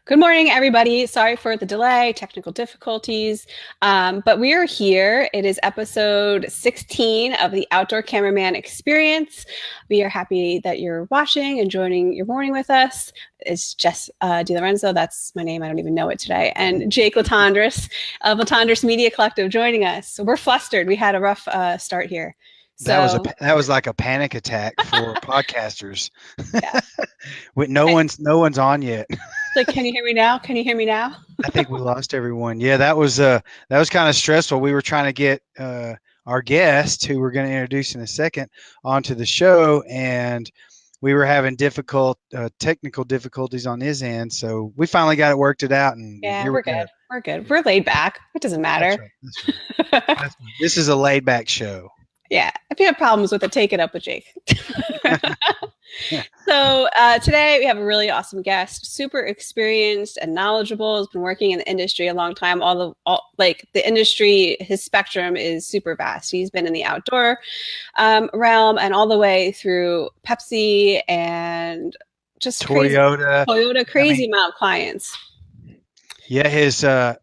Good morning, everybody. Sorry for the delay, technical difficulties, but we are here. It is episode 16 of the Outdoor Cameraman Experience. We are happy that you're watching and joining your morning with us. It's Jess DiLorenzo, that's my name, I don't even know it today, and Jake Latondras of Latondras Media Collective joining us. So we're flustered. We had a rough start here. That was like a panic attack for podcasters. Yeah. No one's on yet. Like, can you hear me now? Can you hear me now? I think we lost everyone. Yeah, that was kind of stressful. We were trying to get our guest, who we're going to introduce in a second, onto the show, and we were having technical difficulties on his end. So we finally got it worked out, and Yeah, here we're we go. good. We're good. We're laid back. It doesn't matter. That's right. This is a laid back show. Yeah, if you have problems with it, take it up with Jake. So today we have a really awesome guest, super experienced and knowledgeable, has been working in the industry a long time. The industry, his spectrum is super vast. He's been in the outdoor realm and all the way through Pepsi and just Toyota, crazy amount of clients. Yeah,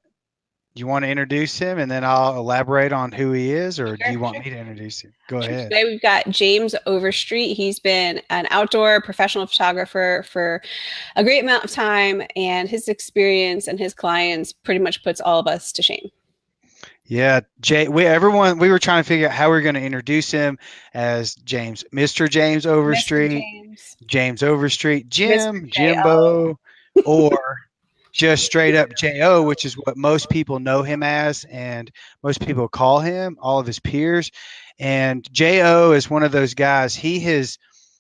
you want to introduce him and then I'll elaborate on who he is, or do you want me to introduce him? Go ahead. Today we've got James Overstreet. He's been an outdoor professional photographer for a great amount of time, and his experience and his clients pretty much puts all of us to shame. Yeah, we were trying to figure out how we're going to introduce him as Mr. James Overstreet, James Overstreet, Jimbo, or just straight up J.O., which is what most people know him as, and most people call him, all of his peers. And J.O. is one of those guys. He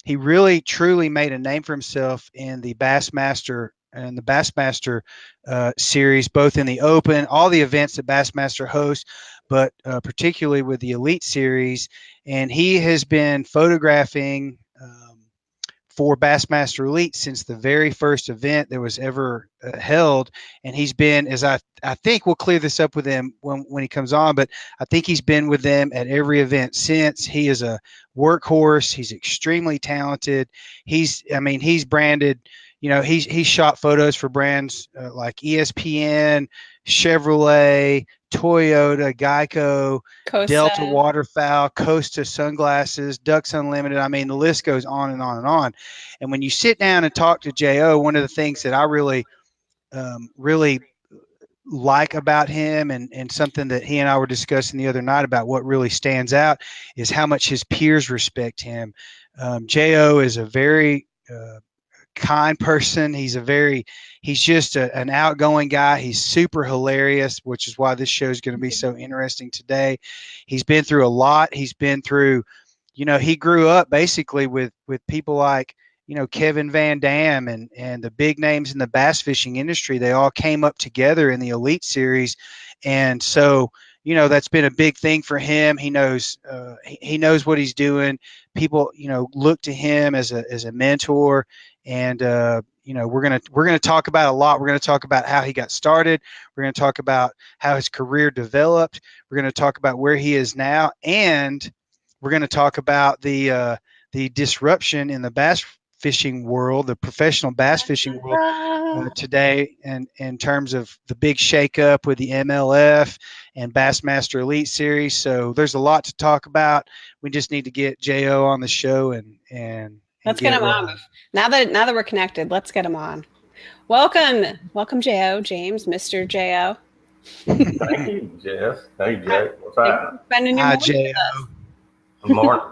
really truly made a name for himself in the Bassmaster and the Bassmaster series, both in the open, all the events that Bassmaster hosts, but particularly with the Elite series. And he has been photographing for Bassmaster Elite since the very first event that was ever held. And he's been, as I think we'll clear this up with him when he comes on, but I think he's been with them at every event since. He is a workhorse. He's extremely talented. He's branded, he's shot photos for brands like ESPN, Chevrolet, Toyota, Geico, Costa, Delta Waterfowl, Costa Sunglasses, Ducks Unlimited. I mean, the list goes on and on and on. And when you sit down and talk to J.O., one of the things that I really like about him, and something that he and I were discussing the other night about what really stands out, is how much his peers respect him. J.O. is a very kind person. He's just an outgoing guy. He's super hilarious, which is why this show is going to be so interesting today. He's been through a lot. He's been through, he grew up basically with people like, Kevin Van Dam and the big names in the bass fishing industry. They all came up together in the Elite series. And so, that's been a big thing for him. He knows what he's doing. People, look to him as a mentor. And we're gonna talk about a lot. We're gonna talk about how he got started. We're gonna talk about how his career developed. We're gonna talk about where he is now, and we're gonna talk about the disruption in the bass fishing world, the professional bass fishing world today, and in terms of the big shakeup with the MLF and Bassmaster Elite series. So there's a lot to talk about. We just need to get J.O. on the show and let's get him on. Now that we're connected, let's get him on. Welcome, J.O. James, Mr. J.O. Thank you, Jess. Hey, Jake. What's happening? Spending your morning with us. Good morning.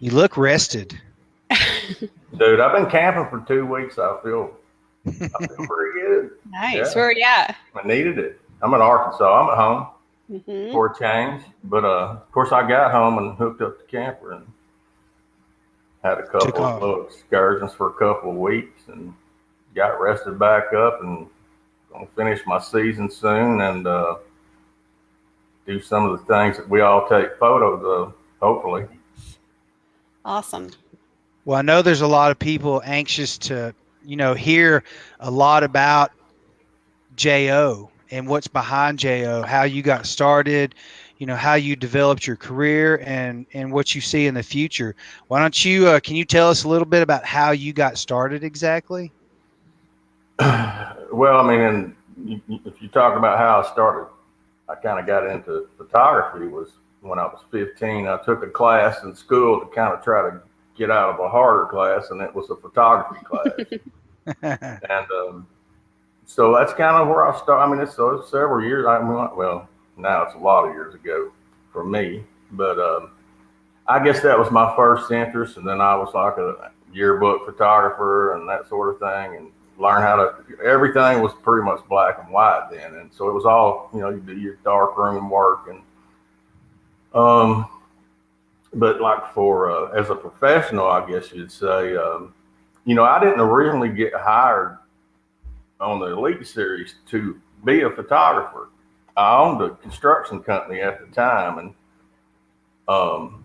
You look rested. Dude, I've been camping for 2 weeks. I feel pretty good. Nice. Yeah. Where are you at? I needed it. I'm in Arkansas. I'm at home for a change. But, of course, I got home and hooked up the camper and had a couple of little excursions for a couple of weeks and got rested back up, and going to finish my season soon and do some of the things that we all take photos of, hopefully. Awesome. Well, I know there's a lot of people anxious to, hear a lot about J.O. and what's behind J.O., how you got started, how you developed your career and what you see in the future. Why don't you, can you tell us a little bit about how you got started exactly? Well, I mean, if you talk about how I started, I kind of got into photography was when I was 15. I took a class in school to kind of try to get out of a harder class, and it was a photography class. And so that's kind of where I started. I mean, it's several years. I mean, well, now it's a lot of years ago for me, but I guess that was my first interest. And then I was like a yearbook photographer and that sort of thing, and learn how to. Everything was pretty much black and white then, and so it was all, you know, you do your dark room work and but like for as a professional, I guess you'd say, you know, I didn't originally get hired on the Elite Series to be a photographer. I owned a construction company at the time, and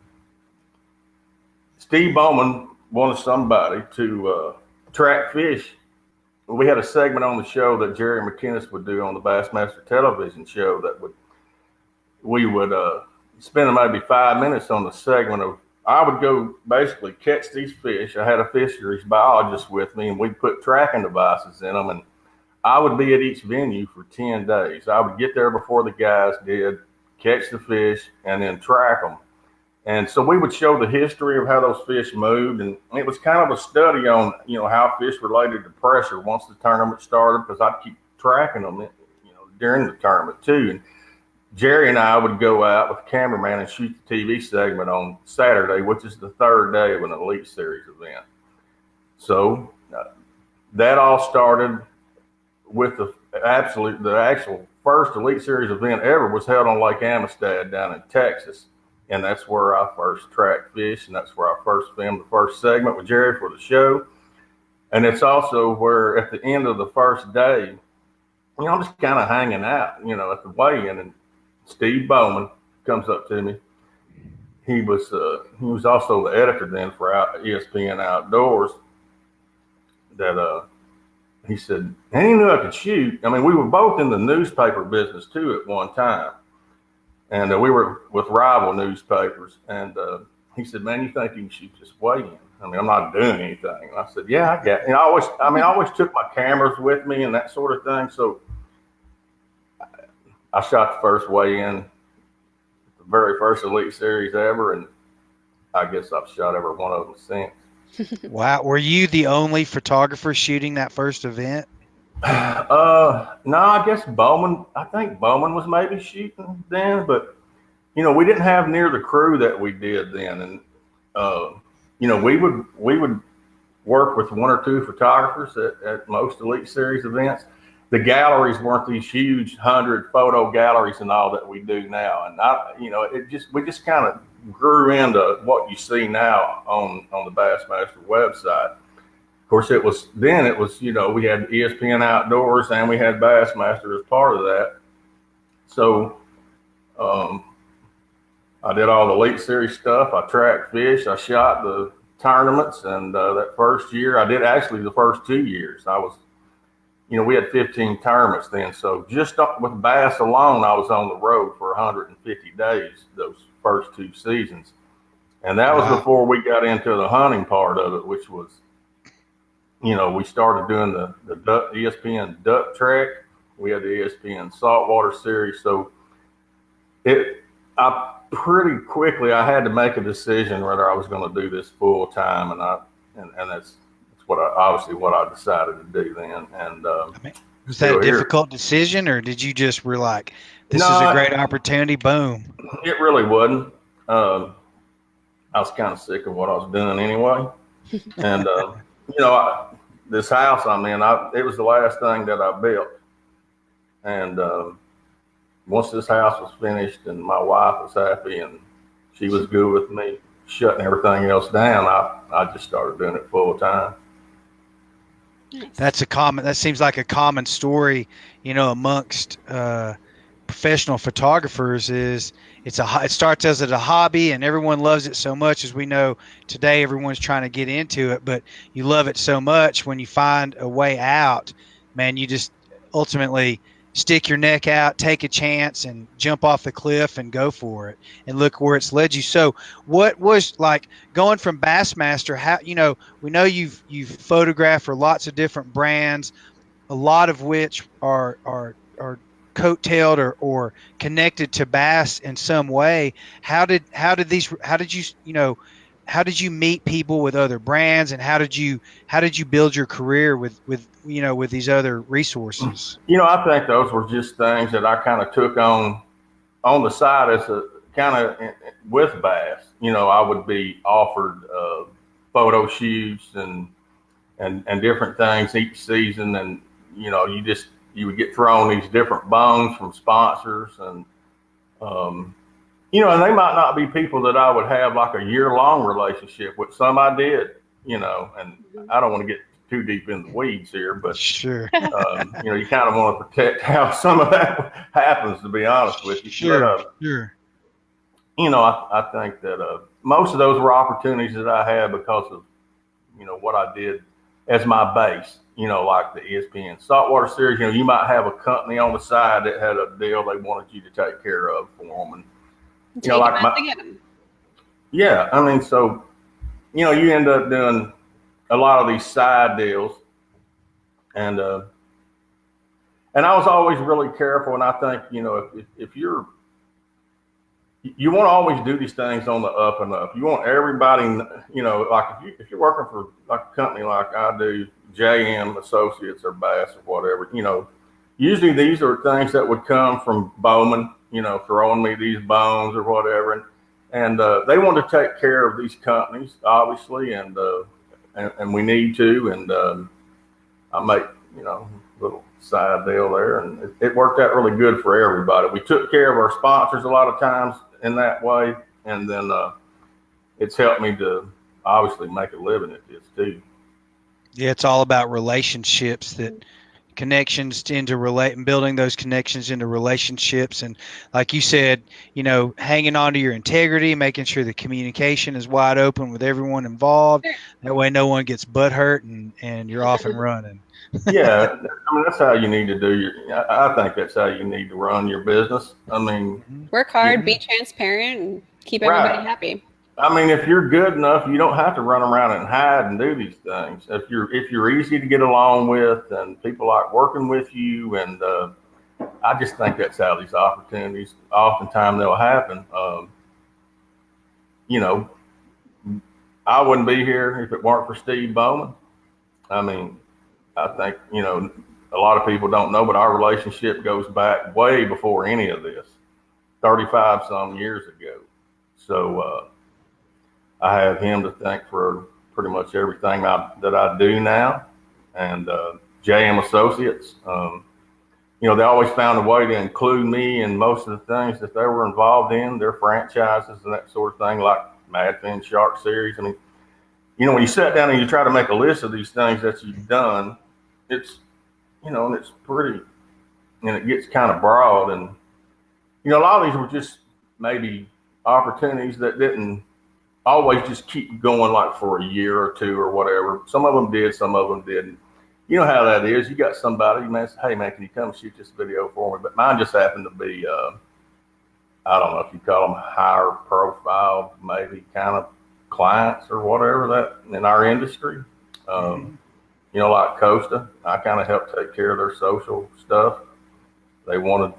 Steve Bowman wanted somebody to track fish. We had a segment on the show that Jerry McInnes would do on the Bassmaster television show that we would spend maybe 5 minutes on the segment of, I would go basically catch these fish. I had a fisheries biologist with me, and we'd put tracking devices in them, and I would be at each venue for 10 days. I would get there before the guys did, catch the fish, and then track them. And so we would show the history of how those fish moved, and it was kind of a study on, you know, how fish related to pressure once the tournament started, because I'd keep tracking them, you know, during the tournament too. And Jerry and I would go out with the cameraman and shoot the TV segment on Saturday, which is the third day of an Elite Series event. So that all started with the actual first Elite Series event ever was held on Lake Amistad down in Texas. And that's where I first tracked fish, and that's where I first filmed the first segment with Jerry for the show. And it's also where at the end of the first day, you know, I'm just kind of hanging out, you know, at the weigh-in, and Steve Bowman comes up to me. He was also the editor then for ESPN Outdoors. That he said, and he knew I could shoot. I mean, we were both in the newspaper business too at one time. And we were with rival newspapers. And he said, man, you think you can shoot this weigh-in? I mean, I'm not doing anything. And I said, yeah, I got it. And I always took my cameras with me and that sort of thing. So I shot the first weigh-in, the very first Elite Series ever. And I guess I've shot every one of them since. Wow. Were you the only photographer shooting that first event? No, I think Bowman was maybe shooting then, but you know, we didn't have near the crew that we did then. And you know, we would work with one or two photographers at most Elite Series events. The galleries weren't these huge 100 photo galleries and all that we do now. And you know, we just kind of grew into what you see now on the Bassmaster website. Of course, it was, you know, we had ESPN Outdoors and we had Bassmaster as part of that. So I did all the Elite Series stuff. I tracked fish. I shot the tournaments. And that first year, I did actually the first 2 years. I was, you know, we had 15 tournaments then. So just with bass alone, I was on the road for 150 days those first 2 seasons. And that was before we got into the hunting part of it, which was, you know, we started doing the ESPN Duck Trek. We had the ESPN Saltwater Series. So I pretty quickly, I had to make a decision whether I was going to do this full time, and that's what I decided to do then. And I mean, was that a difficult decision, or did you just were like, this is a great opportunity? Boom. It really wasn't. I was kind of sick of what I was doing anyway, and you know, this house I'm in, it was the last thing that I built. And once this house was finished and my wife was happy and she was good with me shutting everything else down, I just started doing it full time. That seems like a common story, you know, amongst professional photographers. It starts as a hobby and everyone loves it so much. As we know today, everyone's trying to get into it, but you love it so much when you find a way out, man, you just ultimately stick your neck out, take a chance, and jump off the cliff and go for it. And look where it's led you. So what was like going from Bassmaster? How, you know, we know you've photographed for lots of different brands. a lot of which are coattailed or connected to bass in some way. How did you meet people with other brands, and how did you build your career with these other resources? I think those were just things that I kind of took on the side as a kind of with bass. I would be offered photo shoots and different things each season, and you would get thrown these different bones from sponsors, and and they might not be people that I would have like a year-long relationship with. Some I did, and I don't want to get too deep in the weeds here, but sure, you kind of want to protect how some of that happens, to be honest with you. Sure, but, sure. I think that most of those were opportunities that I had because of what I did as my base. Like the ESPN Saltwater Series. You might have a company on the side that had a deal they wanted you to take care of for them, and yeah, I mean, so you end up doing a lot of these side deals, and I was always really careful. And I think if you want to always do these things on the up and up. You want everybody, like if you're working for like a company like I do, JM Associates or Bass or whatever, usually these are things that would come from Bowman, throwing me these bones or whatever. And they want to take care of these companies, obviously, and we need to. And I make, little side deal there, and it worked out really good for everybody. We took care of our sponsors a lot of times in that way, and then it's helped me to obviously make a living at this too. Yeah, it's all about relationships, that connections into relate, and building those connections into relationships. And like you said, hanging on to your integrity, making sure the communication is wide open with everyone involved. That way no one gets butt hurt and you're off and running. Yeah, I mean, that's how you need to do I think that's how you need to run your business. I mean, work hard, be transparent, and keep everybody happy. I mean, if you're good enough, you don't have to run around and hide and do these things. If you're easy to get along with, and people like working with you, and I just think that's how these opportunities oftentimes they'll happen. I wouldn't be here if it weren't for Steve Bowman. I mean, I think, a lot of people don't know, but our relationship goes back way before any of this, 35 some years ago. So I have him to thank for pretty much everything that I do now. And JM Associates, they always found a way to include me in most of the things that they were involved in, their franchises and that sort of thing, like Madfin Shark Series. I mean, when you sit down and you try to make a list of these things that you've done, it's, and it's pretty, and it gets kind of broad. And, a lot of these were just maybe opportunities that didn't always just keep going like for a year or two or whatever. Some of them did, some of them didn't. You know how that is. You got somebody, man, say, hey, man, can you come shoot this video for me? But mine just happened to be, I don't know if you call them higher profile, maybe kind of clients or whatever that in our industry. Like Costa, I kind of helped take care of their social stuff. They wanted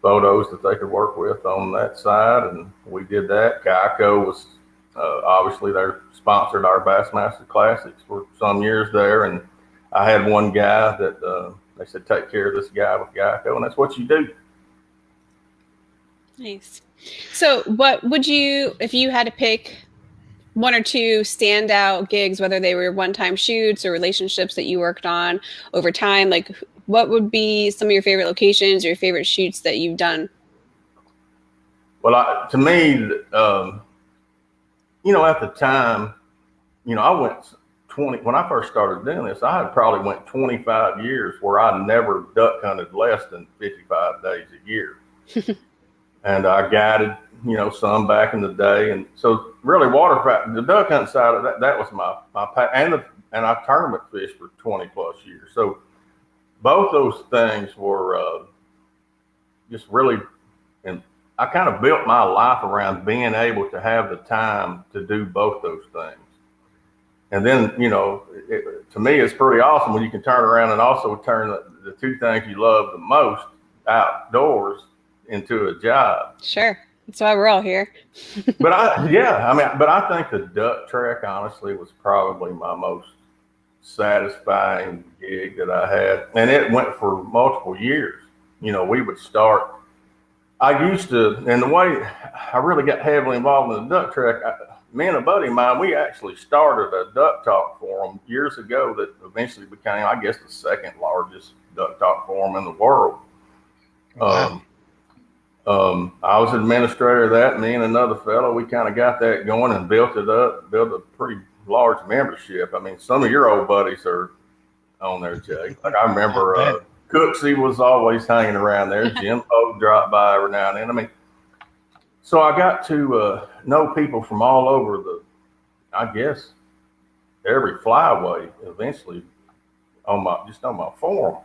photos that they could work with on that side, and we did that. Geico was obviously they sponsored our Bassmaster Classics for some years there, and I had one guy that they said take care of this guy with Geico, and that's what you do. Nice. So what would you, if you had to pick one or two standout gigs, whether they were one-time shoots or relationships that you worked on over time, like what would be some of your favorite locations or your favorite shoots that you've done? Well, to me, at the time, I went 20, when I first started doing this, I had probably went 25 years where I never duck hunted less than 55 days a year. And I guided, some back in the day. And so really the duck hunting side of that was my and I tournament fished for 20 plus years. So both those things were just really, and I kind of built my life around being able to have the time to do both those things. And then, you know, to me, it's pretty awesome when you can turn around and also turn the two things you love the most outdoors into a job. Sure. That's why we're all here. But I think the duck trek, honestly, was probably my most satisfying gig that I had. And it went for multiple years. You know, we would start, I used to, and the way I really got heavily involved in the duck trek, me and a buddy of mine, we actually started a duck talk forum years ago that eventually became, I guess, the second largest duck talk forum in the world. Wow. I was administrator of that. Me and another fellow, we kind of got that going and built it up, built a pretty large membership. I mean, some of your old buddies are on there, Jay. Like I remember Cooksey was always hanging around there. Jim Poe dropped by every now and then. I mean, so I got to know people from all over I guess, every flyway eventually on my forum.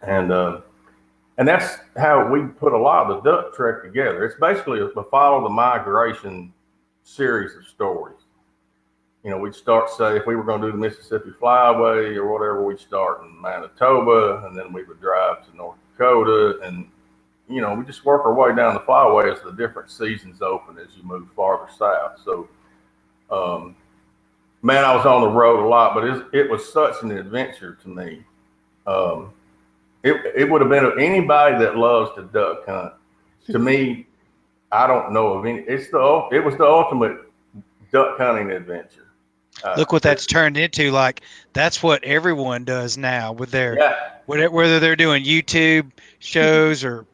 And that's how we put a lot of the duck trek together. It's basically a follow the migration series of stories. You know, we'd start, say, if we were going to do the Mississippi Flyway or whatever, we'd start in Manitoba, and then we would drive to North Dakota, and you know, we just work our way down the flyway as the different seasons open as you move farther south. So, man, I was on the road a lot, but it was such an adventure to me. It would have been anybody that loves to duck hunt. To me, I don't know of any. It was the ultimate duck hunting adventure. Look what that's turned into. Like that's what everyone does now with their whether they're doing YouTube shows or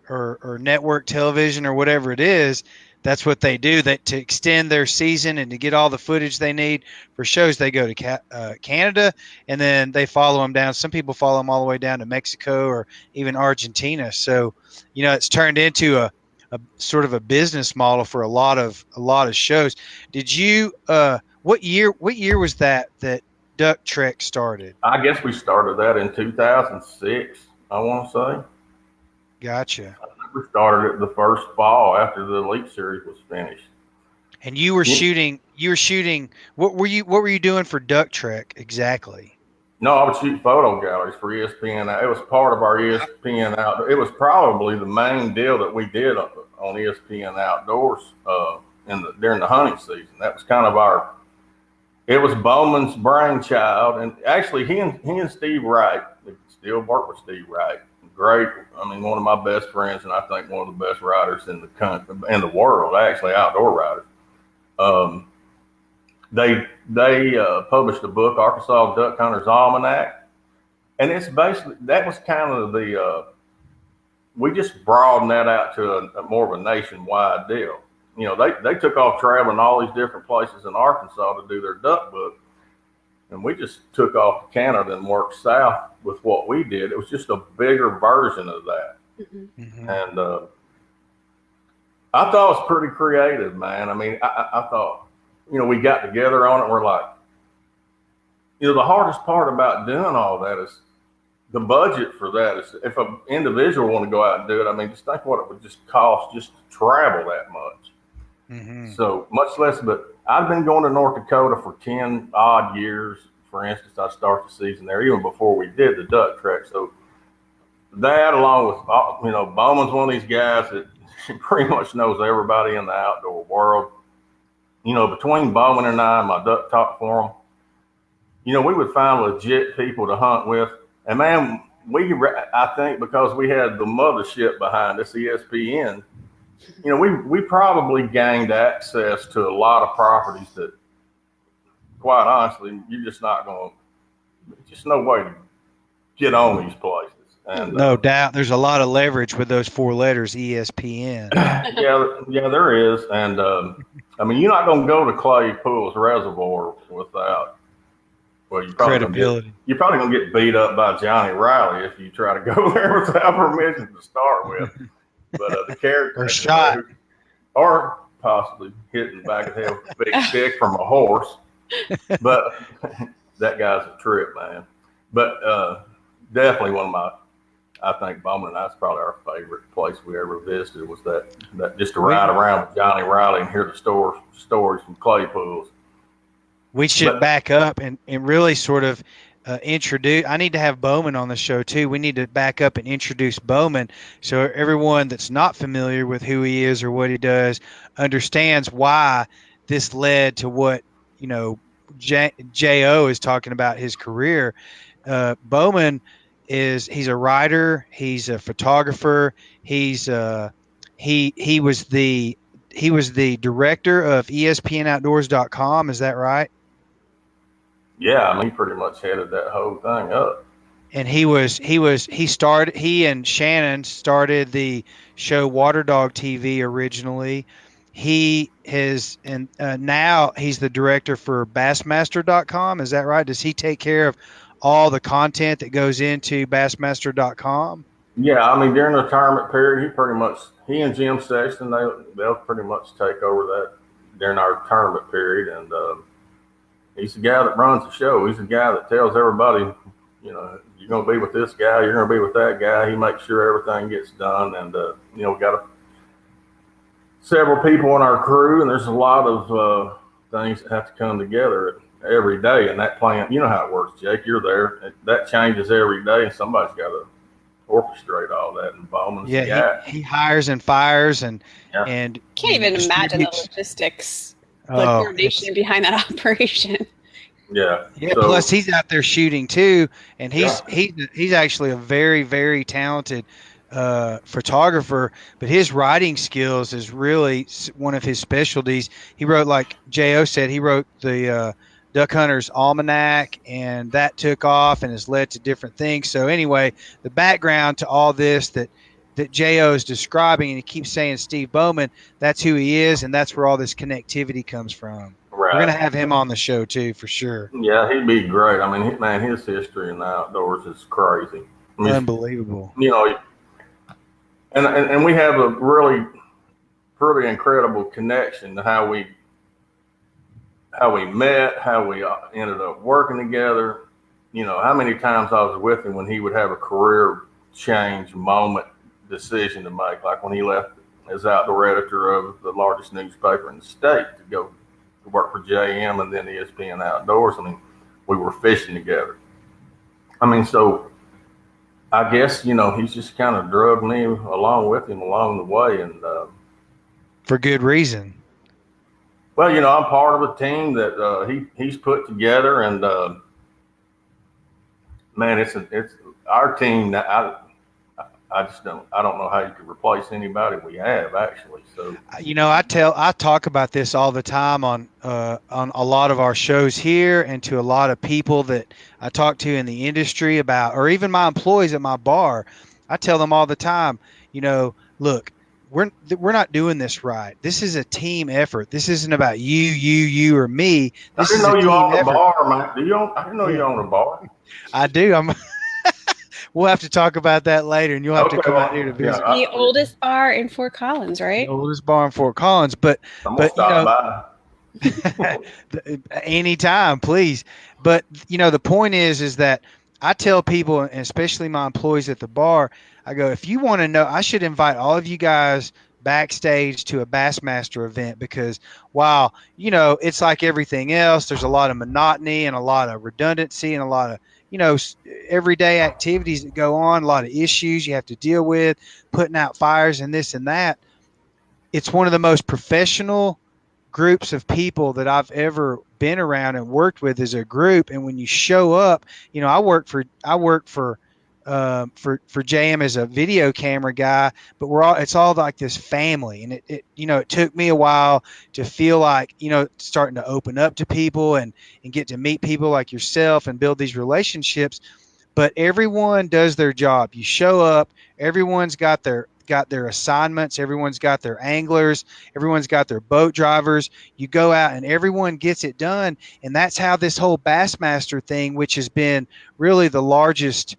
network television or whatever it is. That's what they do. That to extend their season and to get all the footage they need for shows, they go to Canada and then they follow them down. Some people follow them all the way down to Mexico or even Argentina. So, you know, it's turned into a sort of a business model for a lot of shows. Did you? What year was that Duck Trek started? I guess we started that in 2006. I want to say. Gotcha. We started it the first fall after the Elite series was finished. And you were shooting. What were you doing for Duck Trek exactly? No, I would shoot photo galleries for ESPN. It was part of our ESPN out. It was probably the main deal that we did on ESPN Outdoors during the hunting season. That was kind of it was Bowman's brainchild, and actually he and Steve Wright, still work with Steve Wright. Great, I mean, one of my best friends, and I think one of the best writers in the country, in the world, actually, outdoor writers. They published a book, Arkansas Duck Hunters Almanac, and it's basically, that was kind of we just broadened that out to a more of a nationwide deal. You know, they took off traveling all these different places in Arkansas to do their duck book, and we just took off to Canada and worked south with what we did. It was just a bigger version of that. Mm-hmm. And I thought it was pretty creative, man. I mean, I thought, you know, we got together on it. And we're like, you know, the hardest part about doing all that is the budget for that. Is if an individual want to go out and do it, I mean, just think what it would just cost just to travel that much. Mm-hmm. So much less, but I've been going to North Dakota for 10 odd years. For instance, I started the season there even before we did the duck trek. So that, along with, you know, Bowman's one of these guys that pretty much knows everybody in the outdoor world. You know, between Bowman and I, my duck talk forum, you know, we would find legit people to hunt with. And man, I think because we had the mothership behind us, ESPN, you know, we probably gained access to a lot of properties that, quite honestly, you're just not going to, just no way to get on these places. And no doubt there's a lot of leverage with those four letters, ESPN. yeah, there is. And I mean, you're not going to go to Clay Pools Reservoir without, well, you're probably credibility. You're probably going to get beat up by Johnny Riley if you try to go there without permission to start with. But the character, or shot, or possibly hit in the back of the head with a big stick from a horse. But that guy's a trip, man. But definitely one of my, I think Bowman and that's probably our favorite place we ever visited was that just to ride around with Johnny Riley and hear the stories from Clay Pools. We should back up and really sort of introduce. I need to have Bowman on the show too. We need to back up and introduce Bowman so everyone that's not familiar with who he is or what he does understands why this led to what, you know, J.O. is talking about his career. Bowman he's a writer, he's a photographer, he was the director of ESPNOutdoors.com. Is that right? Yeah, I mean, he pretty much headed that whole thing up. And he and Shannon started the show Water Dog TV originally. Now he's the director for Bassmaster.com. Is that right? Does he take care of all the content that goes into Bassmaster.com? Yeah, I mean, during the tournament period, he and Jim Sexton, they'll pretty much take over that during our tournament period. And he's the guy that runs the show. He's the guy that tells everybody, you know, you're going to be with this guy, you're going to be with that guy. He makes sure everything gets done. And, you know, we got several people in our crew, and there's a lot of things that have to come together every day. And that plan, you know how it works, Jake. You're there. That changes every day, and somebody's got to orchestrate all that. And Bowman's the guy. He hires and fires and can't even imagine the logistics, the coordination behind that operation. Yeah. So, plus he's out there shooting too, and he's actually a very, very talented photographer, but his writing skills is really one of his specialties. He wrote, like J.O. said, he wrote the Duck Hunter's Almanac, and that took off and has led to different things. So anyway, the background to all this that J.O. is describing, and he keeps saying Steve Bowman, that's who he is, and that's where all this connectivity comes from. Right. We're going to have him on the show too, for sure. Yeah, he'd be great. I mean, man, his history in the outdoors is crazy. I mean, unbelievable. You know, and we have a really pretty incredible connection to how we met, how we ended up working together. You know, how many times I was with him when he would have a career change moment decision to make, like when he left as outdoor editor of the largest newspaper in the state to go to work for JM and then ESPN Outdoors. I mean, we were fishing together. I mean, so I guess, you know, he's just kind of drugged me along with him along the way. And for good reason. Well, you know, I'm part of a team that he's put together, and man, it's our team that I don't know how you could replace anybody we have, actually. So, you know, I talk about this all the time on a lot of our shows here, and to a lot of people that I talk to in the industry about, or even my employees at my bar. I tell them all the time, you know, look, we're not doing this right. This is a team effort. This isn't about you, or me. This I didn't know you own a bar, man. I didn't know you own a bar. I do. We'll have to talk about that later, and you'll have to come out here to visit. The oldest bar in Fort Collins, right? The oldest bar in Fort Collins, but stop by. Anytime, please. But you know, the point is that I tell people, and especially my employees at the bar, I go, if you want to know, I should invite all of you guys backstage to a Bassmaster event, because while, you know, it's like everything else, there's a lot of monotony and a lot of redundancy and a lot of, you know, everyday activities that go on, a lot of issues you have to deal with, putting out fires and this and that. It's one of the most professional groups of people that I've ever been around and worked with as a group. And when you show up, you know, I work for JM as a video camera guy, but it's all like this family. And it you know, it took me a while to feel like, you know, starting to open up to people and get to meet people like yourself and build these relationships. But everyone does their job. You show up, everyone's got their assignments, everyone's got their anglers, everyone's got their boat drivers. You go out and everyone gets it done. And that's how this whole Bassmaster thing, which has been really the largest,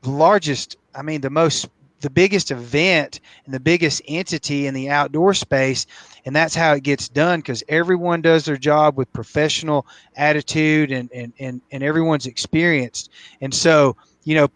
I mean, the biggest event and the biggest entity in the outdoor space. And that's how it gets done, because everyone does their job with professional attitude and everyone's experienced. And so, you know,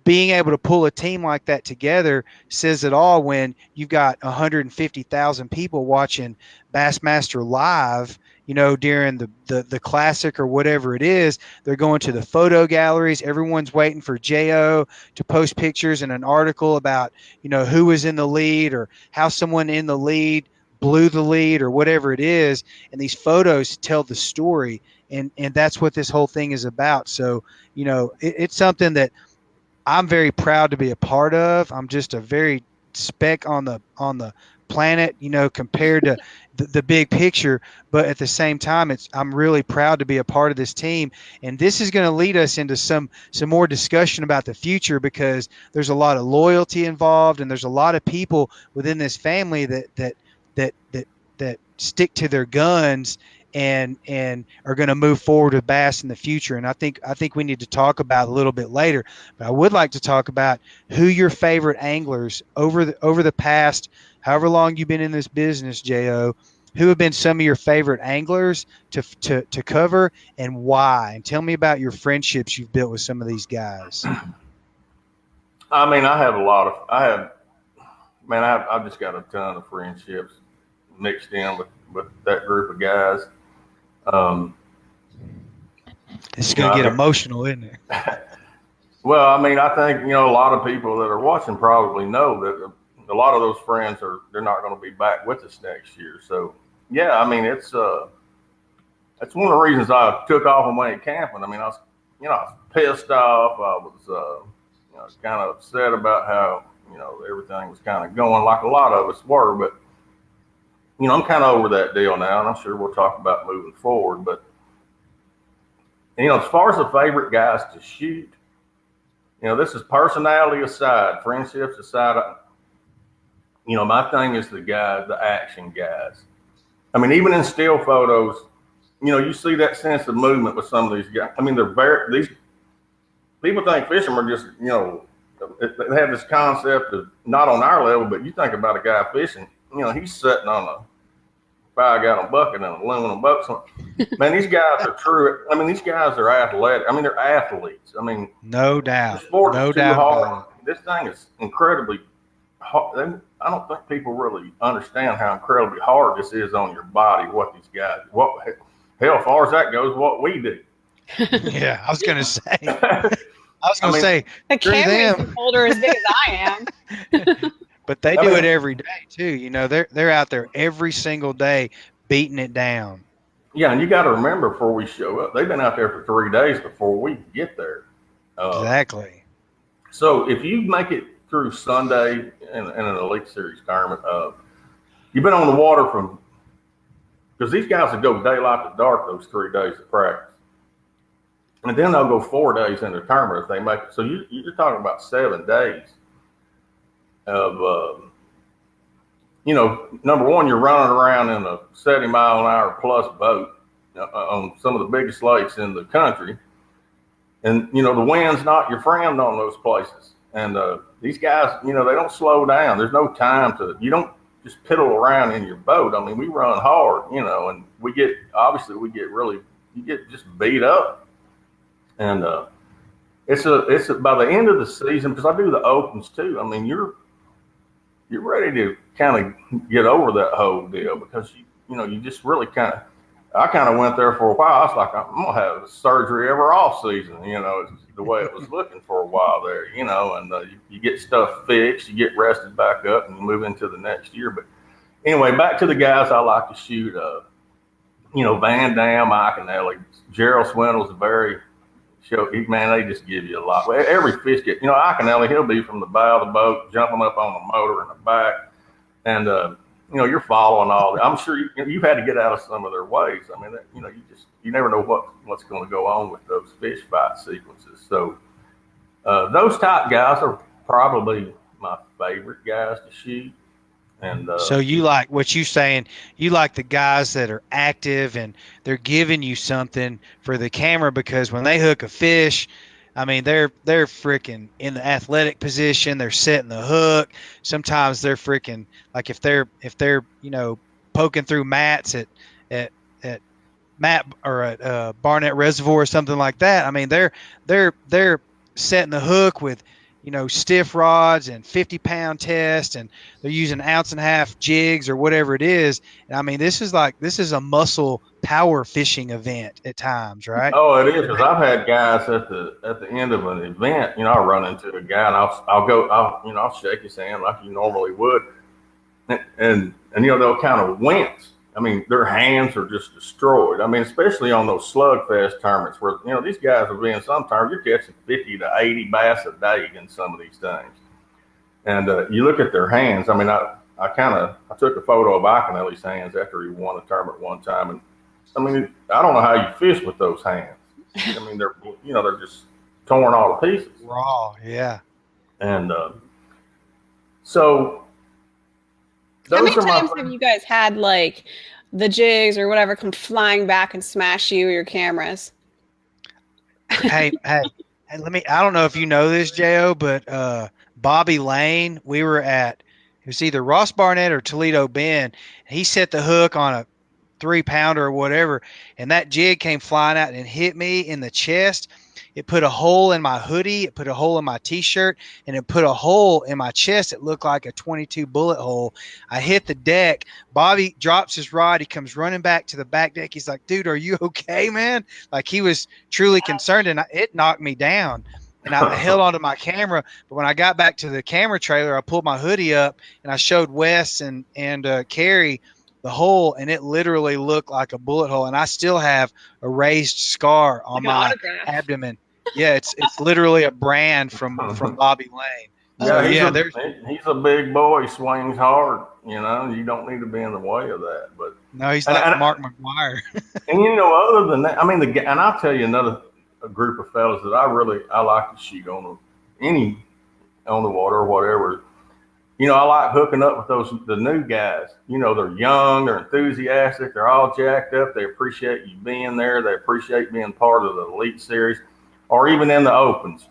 being able to pull a team like that together says it all when you've got 150,000 people watching Bassmaster live, during the classic or whatever it is. They're going to the photo galleries. Everyone's waiting for Jo to post pictures and an article about, who was in the lead or how someone in the lead blew the lead or whatever it is. And these photos tell the story. And that's what this whole thing is about. So, it's something that I'm very proud to be a part of. I'm just a very speck on the planet, compared to the big picture. But at the same time, I'm really proud to be a part of this team. And this is going to lead us into some more discussion about the future, because there's a lot of loyalty involved, and there's a lot of people within this family that stick to their guns and are going to move forward with bass in the future. And I think we need to talk about a little bit later, but I would like to talk about who your favorite anglers over the past, however long you've been in this business, Jo, who have been some of your favorite anglers to cover, and why, and tell me about your friendships you've built with some of these guys. I mean, I've just got a ton of friendships mixed in with that group of guys. It's going to get emotional, isn't it? Well, I mean, I think, a lot of people that are watching probably know that a lot of those friends they're not going to be back with us next year. So, yeah, I mean, that's one of the reasons I took off and went camping. I mean, I was pissed off. I was, kind of upset about how, everything was kind of going like a lot of us were, but I'm kind of over that deal now, and I'm sure we'll talk about moving forward. But, as far as the favorite guys to shoot, this is personality aside, friendships aside. My thing is the action guys. I mean, even in still photos, you see that sense of movement with some of these guys. I mean, these people think fishermen are just, they have this concept of not on our level, but you think about a guy fishing, he's sitting on a 5-gallon bucket in an aluminum boat. Man, these guys are true. I mean, these guys are athletic. I mean, they're athletes. I mean, no doubt. No doubt. This thing is incredibly hard. I don't think people really understand how incredibly hard this is on your body. What these guys, hell, as far as that goes, what we do. Yeah, I was going to say. Say, the camera holder as big as I am. But they do it every day too. They're out there every single day beating it down. Yeah, and you got to remember, before we show up, they've been out there for 3 days before we get there. Exactly. So if you make it through Sunday in an Elite Series tournament, you've been on the water because these guys will go daylight to dark those 3 days of practice. And then they'll go 4 days in the tournament if they make it. So you're talking about 7 days of, number one, you're running around in a 70-mile-an-hour plus boat on some of the biggest lakes in the country. And, the wind's not your friend on those places. And these guys, they don't slow down. There's no time you don't just piddle around in your boat. I mean, we run hard, and you get just beat up. And it's by the end of the season, because I do the opens too. I mean, you're ready to kind of get over that whole deal, because you just really I kind of went there for a while. I was like, I'm gonna have surgery every off season. It's the way it was looking for a while there. And you get stuff fixed, you get rested back up, and you move into the next year. But anyway, back to the guys I like to shoot. Van Dam, Iaconelli, Gerald Swindle's very. Man, they just give you a lot. Every fish get, Iaconelli, he'll be from the bow of the boat, jumping up on the motor in the back. And, you're following all that. I'm sure you've had to get out of some of their ways. I mean, you never know what's going to go on with those fish fight sequences. So those type guys are probably my favorite guys to shoot. And so you like what you're saying, you like the guys that are active and they're giving you something for the camera, because when they hook a fish, I mean, they're freaking in the athletic position, they're setting the hook. Sometimes they're freaking, like if they're poking through mats at Matt or at Barnett Reservoir or something like that. I mean, they're setting the hook with stiff rods and 50-pound test, and they're using 1.5-ounce jigs or whatever it is. And I mean, this is a muscle power fishing event at times, right? Oh, it is, because I've had guys at the end of an event. I run into a guy and I'll shake his hand like you normally would, and they'll kind of wince. I mean, their hands are just destroyed. I mean, especially on those slugfest tournaments where these guys will be in some tournaments, you're catching 50 to 80 bass a day in some of these things, and you look at their hands. I mean, I took a photo of Iaconelli's hands after he won a tournament one time, and I mean, I don't know how you fish with those hands. I mean, they're just torn all to pieces. Raw, yeah. And so. How many times have you guys had like the jigs or whatever come flying back and smash you or your cameras? Hey, I don't know if you know this, Jo, but Bobby Lane, it was either Ross Barnett or Toledo Bend. He set the hook on a 3-pounder or whatever, and that jig came flying out and hit me in the chest. It put a hole in my hoodie, it put a hole in my t-shirt, and it put a hole in my chest. It looked like a 22 bullet hole. I hit the deck. Bobby drops his rod. He comes running back to the back deck. He's like, dude, are you okay, man? Like, he was truly concerned, and it knocked me down. And I held onto my camera, but when I got back to the camera trailer, I pulled my hoodie up and I showed Wes and Carrie the hole, and it literally looked like a bullet hole. And I still have a raised scar on my abdomen. Yeah, it's literally a brand from Bobby Lane. So, he's a big boy. He swings hard. You don't need to be in the way of that. But no, he's like Mark McGuire. And other than that, I mean, and I'll tell you another group of fellas that I like to shoot on the water or whatever. I like hooking up with the new guys. They're young, they're enthusiastic, they're all jacked up. They appreciate you being there. They appreciate being part of the Elite Series, or even in the Opens.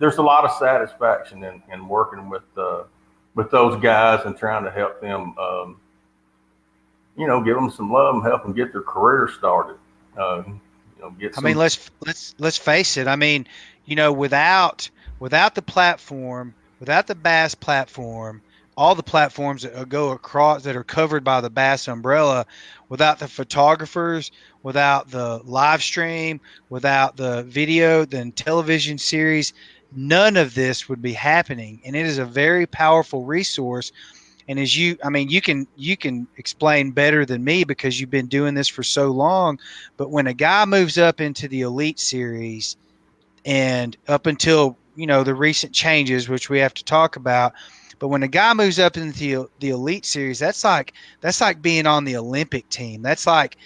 There's a lot of satisfaction in working with those guys and trying to help them, give them some love and help them get their career started. Let's face it. I mean, without the platform, without the Bass platform, all the platforms that go across that are covered by the Bass umbrella, without the photographers, without the live stream, without the video, then television series, none of this would be happening. And it is a very powerful resource. And you can explain better than me because you've been doing this for so long. But when a guy moves up into the Elite Series, and up until the recent changes, which we have to talk about, but when a guy moves up into the Elite Series, that's like being on the Olympic team. That's like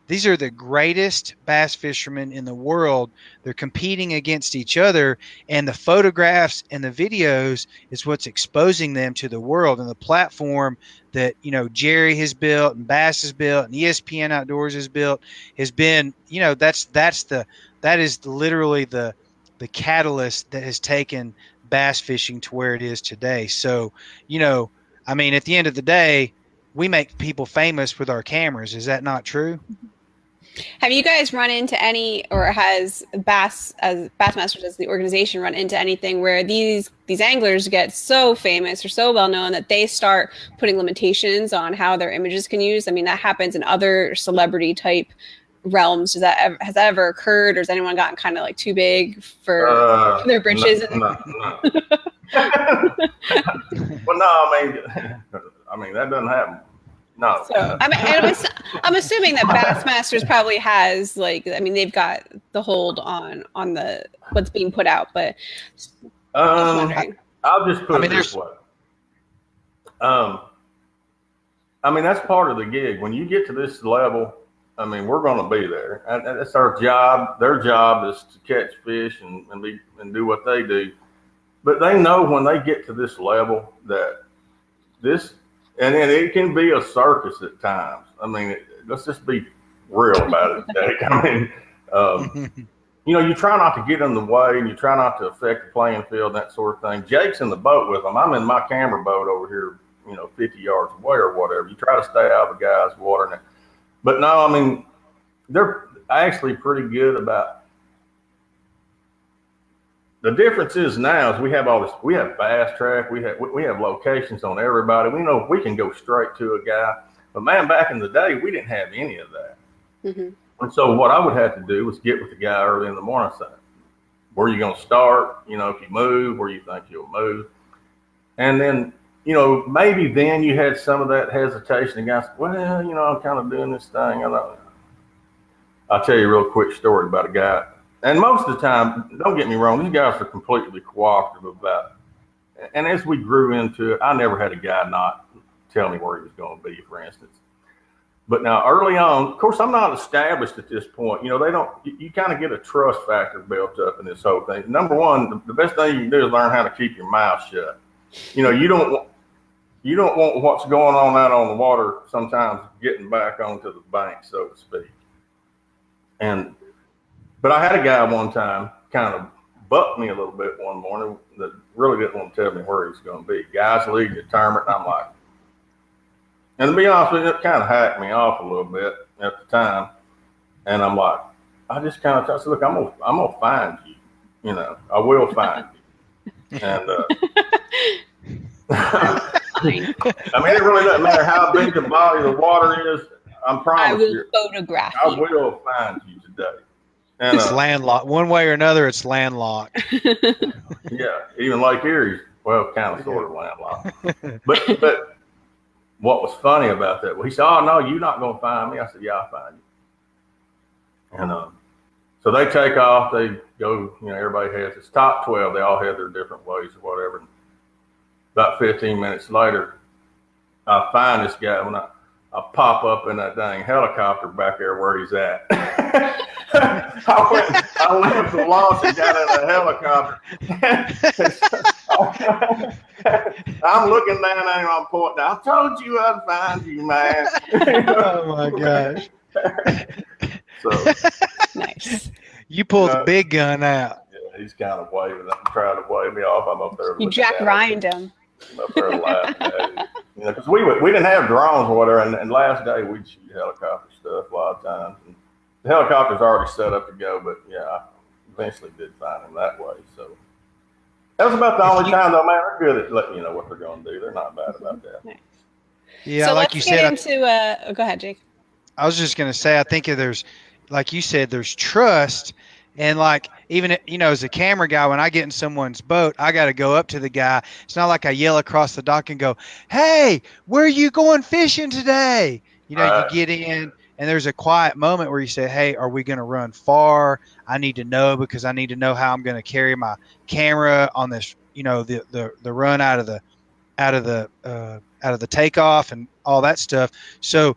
these are the greatest bass fishermen in the world. They're competing against each other, and the photographs and the videos is what's exposing them to the world. And the platform that Jerry has built and Bass has built and ESPN Outdoors has built has been that is literally the catalyst that has taken bass fishing to where it is today. So, I mean, at the end of the day, we make people famous with our cameras. Is that not true? Have you guys run into any, or has Bassmasters as the organization run into anything where these anglers get so famous or so well known that they start putting limitations on how their images can use? I mean, that happens in other celebrity type realms. Has that ever occurred, or has anyone gotten kind of like too big for their britches? No. Well, no, I mean that doesn't happen. No. So I'm assuming that Bassmasters probably has they've got the hold on the what's being put out, but I'll just put it this way. I mean, that's part of the gig. When you get to this level, I mean, we're going to be there. And that's our job. Their job is to catch fish and do what they do. But they know when they get to this level that and then it can be a circus at times. I mean, let's just be real about it, Jake. I mean, you try not to get in the way, and you try not to affect the playing field, that sort of thing. Jake's in the boat with them. I'm in my camera boat over here, 50 yards away or whatever. You try to stay out of the guy's water. But no, I mean, they're actually pretty good about the difference is now is we have all this. We have fast track. We have locations on everybody. We know we can go straight to a guy. But man, back in the day, we didn't have any of that. Mm-hmm. And so what I would have to do was get with the guy early in the morning, say, where are you going to start? You know, if you move, where you think you'll move, and then, you know, maybe then you had some of that hesitation against, well, you know, I'm kind of doing this thing. I'll tell you a real quick story about a guy. And most of the time, don't get me wrong, these guys are completely cooperative about it. And as we grew into it, I never had a guy not tell me where he was going to be, for instance. But now early on, of course, I'm not established at this point. You know, you kind of get a trust factor built up in this whole thing. Number one, the best thing you can do is learn how to keep your mouth shut. You know, you don't want what's going on out on the water sometimes getting back onto the bank, so to speak. But I had a guy one time kind of bucked me a little bit one morning that really didn't want to tell me where he was going to be. Guys lead the tournament, and I'm like, and to be honest with you, it kind of hacked me off a little bit at the time. And I'm like, I just kind of said, look, I'm gonna find you. You know, I will find you. And I mean, it really doesn't matter how big the body of the water is. I promise you, photograph you. I will find you today. And, it's landlocked. One way or another, it's landlocked. Yeah, even Lake Erie's, well, kind of sort of landlocked. But what was funny about that? Well, he said, "Oh no, you're not going to find me." I said, "Yeah, I'll find you." And so they take off. They go. You know, everybody has its top 12. They all have their different ways or whatever. And about 15 minutes later, I find this guy when I pop up in that dang helicopter back there where he's at. I left the launch and got in the helicopter. I'm looking down at him, I'm pointing. I told you I'd find you, man. Oh my gosh. So nice. You pulled the big gun out. Yeah, he's kind of waving up, trying to wave me off. I'm up there. You Jack Ryan'd him. I'm up there laughing at him. You know, because we didn't have drones or whatever, and last day we'd shoot helicopter stuff a lot of times. And the helicopter's already set up to go, but yeah, I eventually did find him that way. So that was about the only time, though, man. They're good at letting you know what they're going to do. They're not bad about that. Nice. Yeah, so like you said. Go ahead, Jake. I was just going to say, I think there's, like you said, there's trust. And like, even, you know, as a camera guy, when I get in someone's boat, I got to go up to the guy. It's not like I yell across the dock and go, "Hey, where are you going fishing today?" You know, you get in and there's a quiet moment where you say, "Hey, are we going to run far? I need to know because I need to know how I'm going to carry my camera on this, you know, the run out of the takeoff and all that stuff." So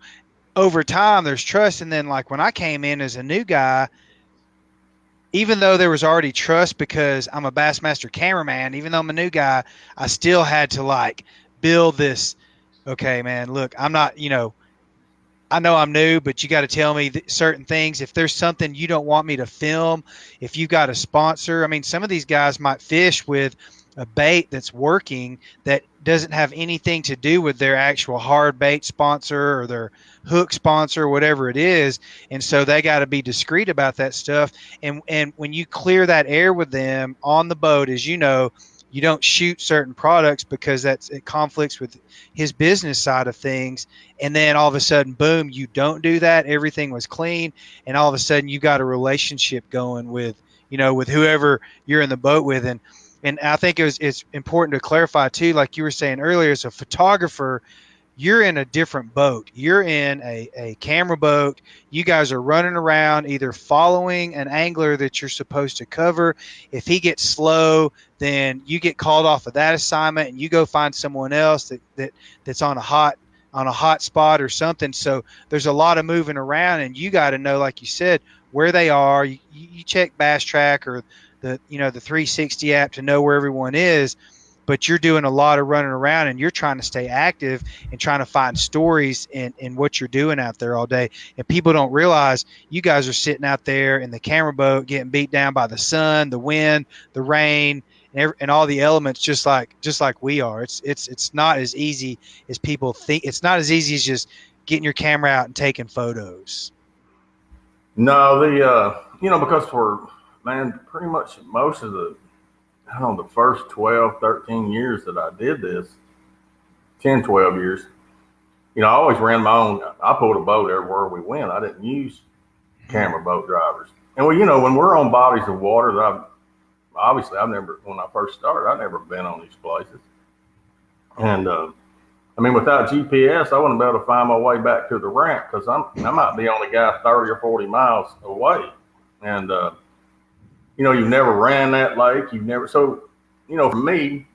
over time there's trust. And then like when I came in as a new guy, even though there was already trust because I'm a Bassmaster cameraman, even though I'm a new guy, I still had to like build this. Okay, man, look, I'm not, you know, I know I'm new, but you got to tell me certain things. If there's something you don't want me to film, if you got a sponsor, I mean, some of these guys might fish with a bait that's working that doesn't have anything to do with their actual hard bait sponsor or their hook sponsor, whatever it is. And so they got to be discreet about that stuff. And when you clear that air with them on the boat, as you know, you don't shoot certain products because it conflicts with his business side of things. And then all of a sudden, boom, you don't do that. Everything was clean. And all of a sudden you got a relationship going with, you know, with whoever you're in the boat with. And I think it's important to clarify too, like you were saying earlier, as a photographer, you're in a different boat. You're in a camera boat. You guys are running around either following an angler that you're supposed to cover. If he gets slow, then you get called off of that assignment and you go find someone else that's on a hot spot or something. So there's a lot of moving around, and you got to know, like you said, where they are. You check Bass Track or the 360 app to know where everyone is, but you're doing a lot of running around and you're trying to stay active and trying to find stories in what you're doing out there all day. And people don't realize you guys are sitting out there in the camera boat getting beat down by the sun, the wind, the rain, and all the elements, just like we are. It's not as easy as people think. It's not as easy as just getting your camera out and taking photos. No, because pretty much most of the I don't know, the first 12, 13 years that I did this, 10, 12 years, I always ran my own. I pulled a boat everywhere we went. I didn't use camera boat drivers. And well, when we're on bodies of water that I've never, when I first started, I've never been on these places. And without GPS, I wouldn't be able to find my way back to the ramp because I might be on a guy 30 or 40 miles away. And, you've never ran that lake. So, for me,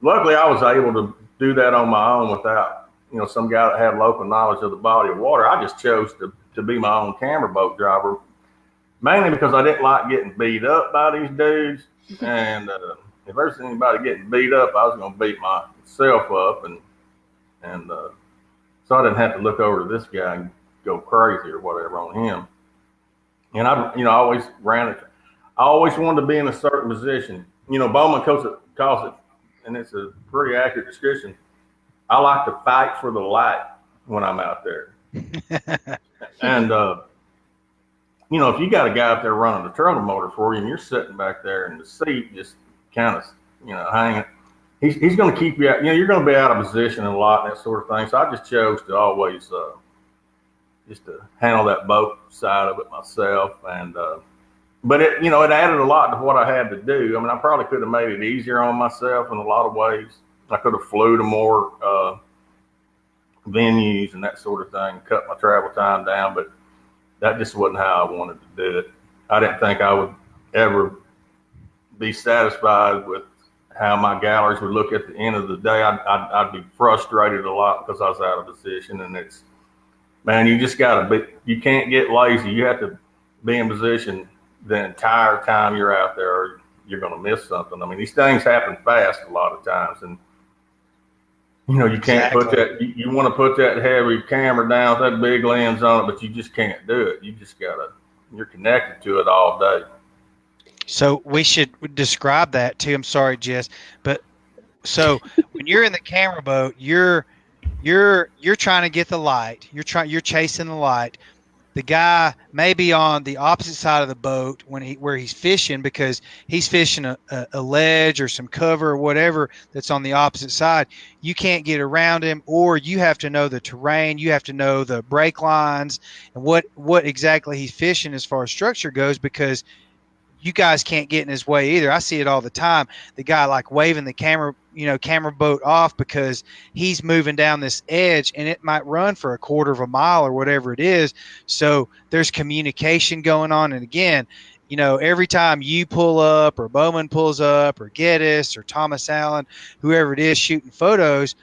luckily I was able to do that on my own without, some guy that had local knowledge of the body of water. I just chose to be my own camera boat driver, mainly because I didn't like getting beat up by these dudes. And if there's anybody getting beat up, I was going to beat myself up. And so I didn't have to look over to this guy and go crazy or whatever on him. And I always ran it. I always wanted to be in a certain position. Bowman calls it, and it's a pretty accurate description. I like to fight for the light when I'm out there. And, if you got a guy out there running the trolling motor for you and you're sitting back there in the seat just kind of, hanging, he's going to keep you out. You're going to be out of position a lot and that sort of thing. So I just chose to always just to handle that boat side of it myself. And but it added a lot to what I had to do. I probably could have made it easier on myself in a lot of ways. I could have flew to more venues and that sort of thing, cut my travel time down, but that just wasn't how I wanted to do it. I didn't think I would ever be satisfied with how my galleries would look at the end of the day. I'd be frustrated a lot because I was out of position. And it's, man, you just got to be, you can't get lazy. You have to be in position the entire time you're out there or you're going to miss something. These things happen fast a lot of times. And, you can't put that, you want to put that heavy camera down with that big lens on it, but you just can't do it. You just you're connected to it all day. So we should describe that too. I'm sorry, Jess, but so when you're in the camera boat, you're trying to get the light. You're chasing the light. The guy may be on the opposite side of the boat where he's fishing because he's fishing a ledge or some cover or whatever that's on the opposite side. You can't get around him, or you have to know the terrain. You have to know the brake lines and what exactly he's fishing as far as structure goes, because you guys can't get in his way either. I see it all the time. The guy like waving the camera boat off because he's moving down this edge and it might run for a quarter of a mile or whatever it is. So there's communication going on. And again, every time you pull up or Bowman pulls up or Geddes or Thomas Allen, whoever it is shooting photos,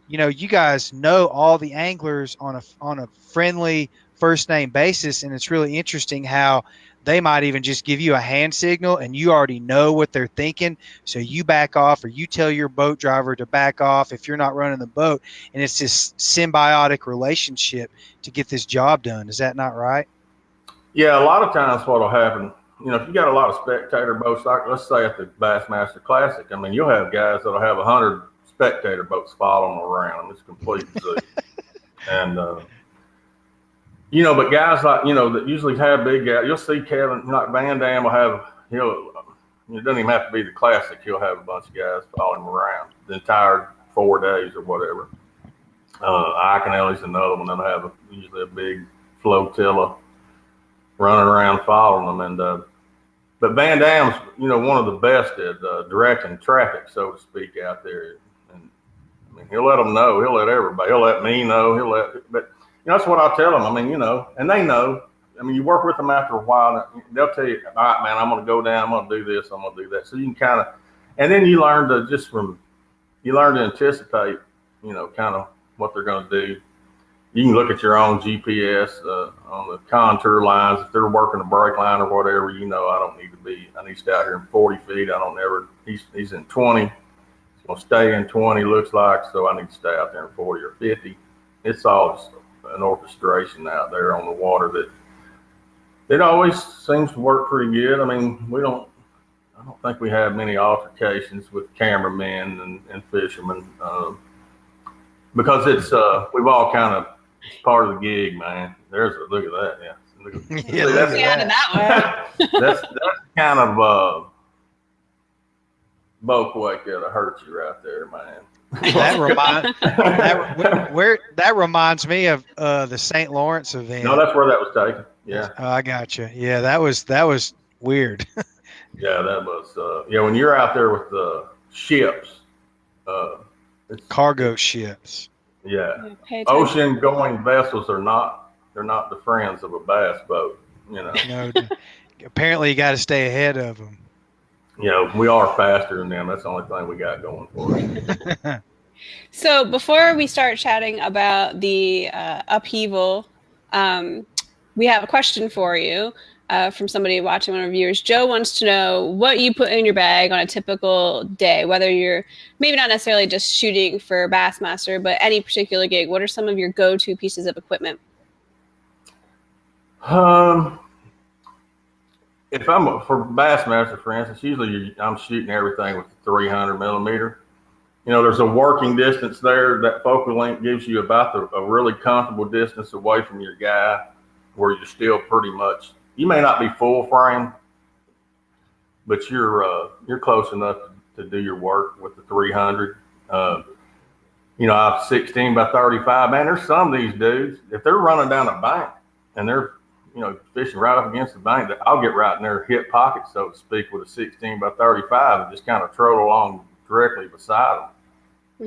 you guys know all the anglers on a friendly first name basis. And it's really interesting how they might even just give you a hand signal and you already know what they're thinking. So you back off, or you tell your boat driver to back off if you're not running the boat. And it's this symbiotic relationship to get this job done. Is that not right? Yeah, a lot of times what'll happen, if you got a lot of spectator boats, like let's say at the Bassmaster Classic, you'll have guys that'll have 100 spectator boats following around. It's complete zoo. And, but guys like, that usually have big guys, you'll see Kevin, like Van Dam will have, it doesn't even have to be the Classic. He'll have a bunch of guys following him around the entire 4 days or whatever. Iconelli's another one that'll have usually a big flotilla running around following them. And, but Van Dam's, one of the best at directing traffic, so to speak, out there. And he'll let them know, he'll let everybody, he'll let me know, but that's what I tell them. And they know. You work with them after a while. They'll tell you, all right, man, I'm going to go down. I'm going to do this. I'm going to do that. So you can kind of, and then you learn to anticipate, kind of what they're going to do. You can look at your own GPS on the contour lines. If they're working a brake line or whatever, I need to stay out here in 40 feet. He's in 20. He's going to stay in 20, looks like. So I need to stay out there in 40 or 50. It's all just an orchestration out there on the water that it always seems to work pretty good. I don't think we have many altercations with cameramen and fishermen because it's we've all kind of part of the gig, man. Look at that, yeah. Look at that way. that's kind of boat quake that'll hurt you right there, man. That reminds me of the St. Lawrence event. No, that's where that was taken. Yeah. I got you. Yeah, that was weird. Yeah, that was. When you're out there with the ships, cargo ships. Yeah, ocean-going vessels they're not the friends of a bass boat. No, apparently you got to stay ahead of them. We are faster than them. That's the only thing we got going for us. So before we start chatting about the upheaval, we have a question for you from somebody watching, one of our viewers. Joe wants to know what you put in your bag on a typical day, whether you're maybe not necessarily just shooting for Bassmaster, but any particular gig. What are some of your go-to pieces of equipment? If I'm for Bassmaster, for instance, usually I'm shooting everything with 300 millimeter. There's a working distance there. That focal length gives you about a really comfortable distance away from your guy, where you're still pretty much. You may not be full frame, but you're close enough to do your work with the 300. I have 16 by 35. Man, there's some of these dudes, if they're running down a bank and they're fishing right up against the bank, that I'll get right in their hip pocket, so to speak, with a 16 by 35 and just kind of troll along directly beside them.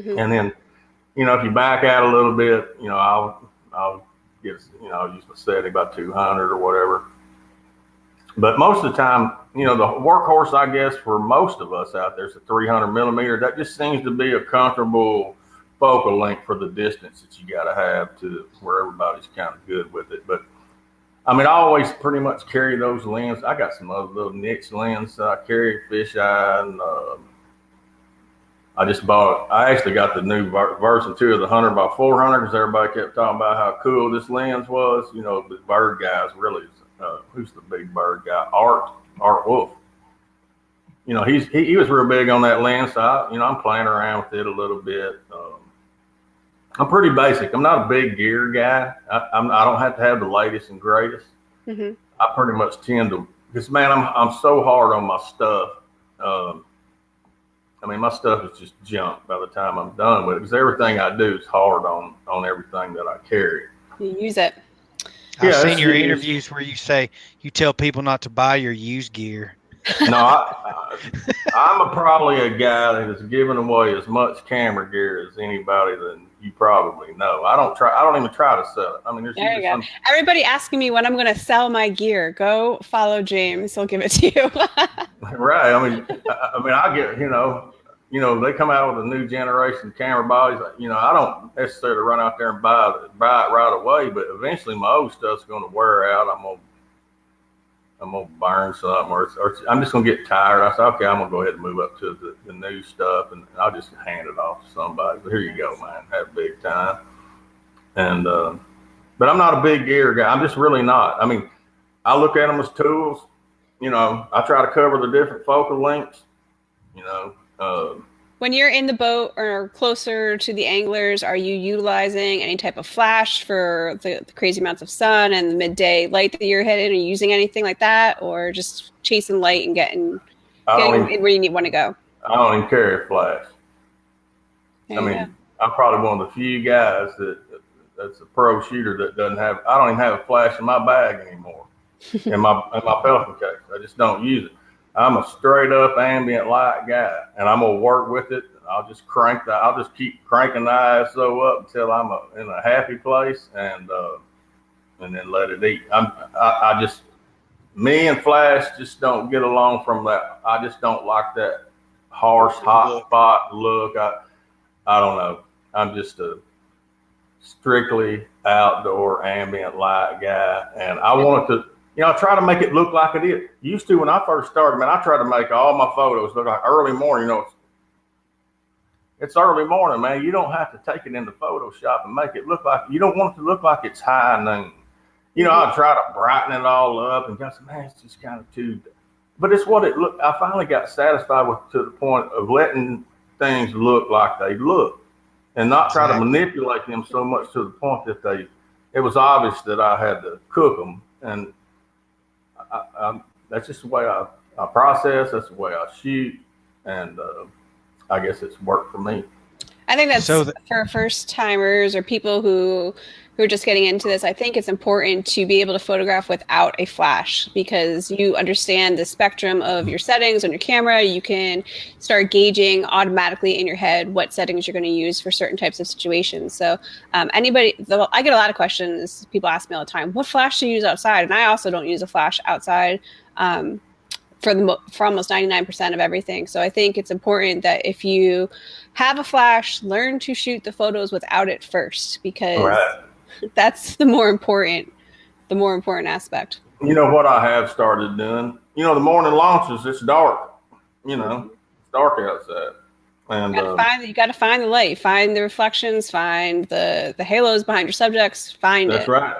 Mm-hmm. And then, if you back out a little bit, I'll get, I'll use my 70 by 200 or whatever. But most of the time, the workhorse, I guess, for most of us out there is a 300 millimeter. That just seems to be a comfortable focal length for the distance that you got to have to where everybody's kind of good with it. But I always pretty much carry those lenses. I got some other little niche lenses that I carry, fisheye, and I actually got the new version 2 of the 100 by 400 because everybody kept talking about how cool this lens was. The bird guys really, who's the big bird guy? Art Wolf. He was real big on that lens. So I'm playing around with it a little bit. I'm pretty basic. I'm not a big gear guy. I don't have to have the latest and greatest. Mm-hmm. I pretty much tend to, because man, I'm so hard on my stuff. My stuff is just junk by the time I'm done with it, because everything I do is hard on everything that I carry. You use it. I've seen your interviews where you tell people not to buy your used gear. No, I'm probably a guy that is giving away as much camera gear as anybody that you probably know. I don't even try to sell it. There you go. Everybody asking me when I'm going to sell my gear. Go follow James. He'll give it to you. Right. I get, they come out with a new generation camera bodies. I don't necessarily run out there and buy it right away, but eventually my old stuff's going to wear out. I'm gonna burn something, or I'm just gonna get tired. I said, okay, I'm gonna go ahead and move up to the new stuff, and I'll just hand it off to somebody. But here you go, man. Have a big time. And but I'm not a big gear guy. I'm just really not. I look at them as tools. I try to cover the different focal lengths. When you're in the boat or closer to the anglers, are you utilizing any type of flash for the crazy amounts of sun and the midday light that you're hitting? Are you using anything like that, or just chasing light and getting where you want to go? I don't even carry a flash. I'm probably one of the few guys that's a pro shooter that doesn't have. I don't even have a flash in my bag anymore, in my Pelican case. I just don't use it. I'm a straight up ambient light guy, and I'm gonna work with it. I'll just keep cranking the ISO up until I'm in a happy place, and then let it eat. Me and Flash just don't get along from that. I just don't like that harsh, hot spot look. I don't know. I'm just a strictly outdoor ambient light guy, and I wanted to. I try to make it look like it is. Used to when I first started, man, I try to make all my photos look like early morning. It's early morning, man. You don't have to take it into Photoshop and make it look like, you don't want it to look like it's high noon. I try to brighten it all up and just, man, it's just kind of too, but it's what it looked. I finally got satisfied with, to the point of letting things look like they look and not try to manipulate them so much to the point that it was obvious that I had to cook them. And that's just the way I process. That's the way I shoot. and I guess it's worked for me. I think that's for first timers or people who are just getting into this. I think it's important to be able to photograph without a flash because you understand the spectrum of your settings on your camera. You can start gauging automatically in your head what settings you're going to use for certain types of situations. So I get a lot of questions. People ask me all the time, what flash do you use outside? And I also don't use a flash outside. For almost 99% of everything. So I think it's important that if you have a flash, learn to shoot the photos without it first, because that's the more important aspect. You know what I have started doing? You know, the morning launches, it's dark. You know, it's dark outside. And you got to find the light, find the reflections, find the halos behind your subjects, That's right.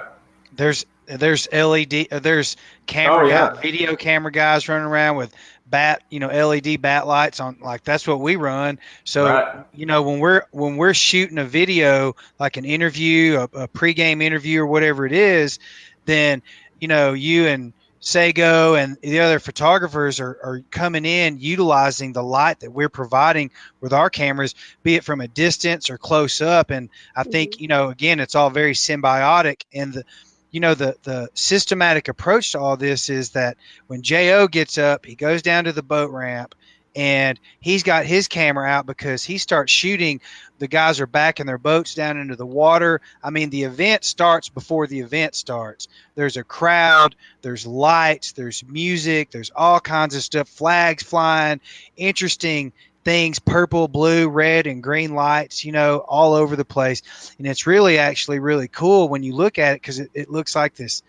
There's LED, there's camera video camera guys running around with LED bat lights on, like that's what we run. So you know, when we're shooting a video, like an interview, a pregame interview or whatever it is, then you know, you and Sago and the other photographers are coming in utilizing the light that we're providing with our cameras, be it from a distance or close up. And I think, you know, again, it's all very symbiotic. And the systematic approach to all this is that when Jo gets up, he goes down to the boat ramp and he's got his camera out because he starts shooting. The guys are backing their boats down into the water. I mean, the event starts before the event starts. There's a crowd, there's lights, there's music, there's all kinds of stuff, flags flying, interesting things, purple, blue, red, and green lights, you know, all over the place. And it's actually really cool when you look at it, because it looks like this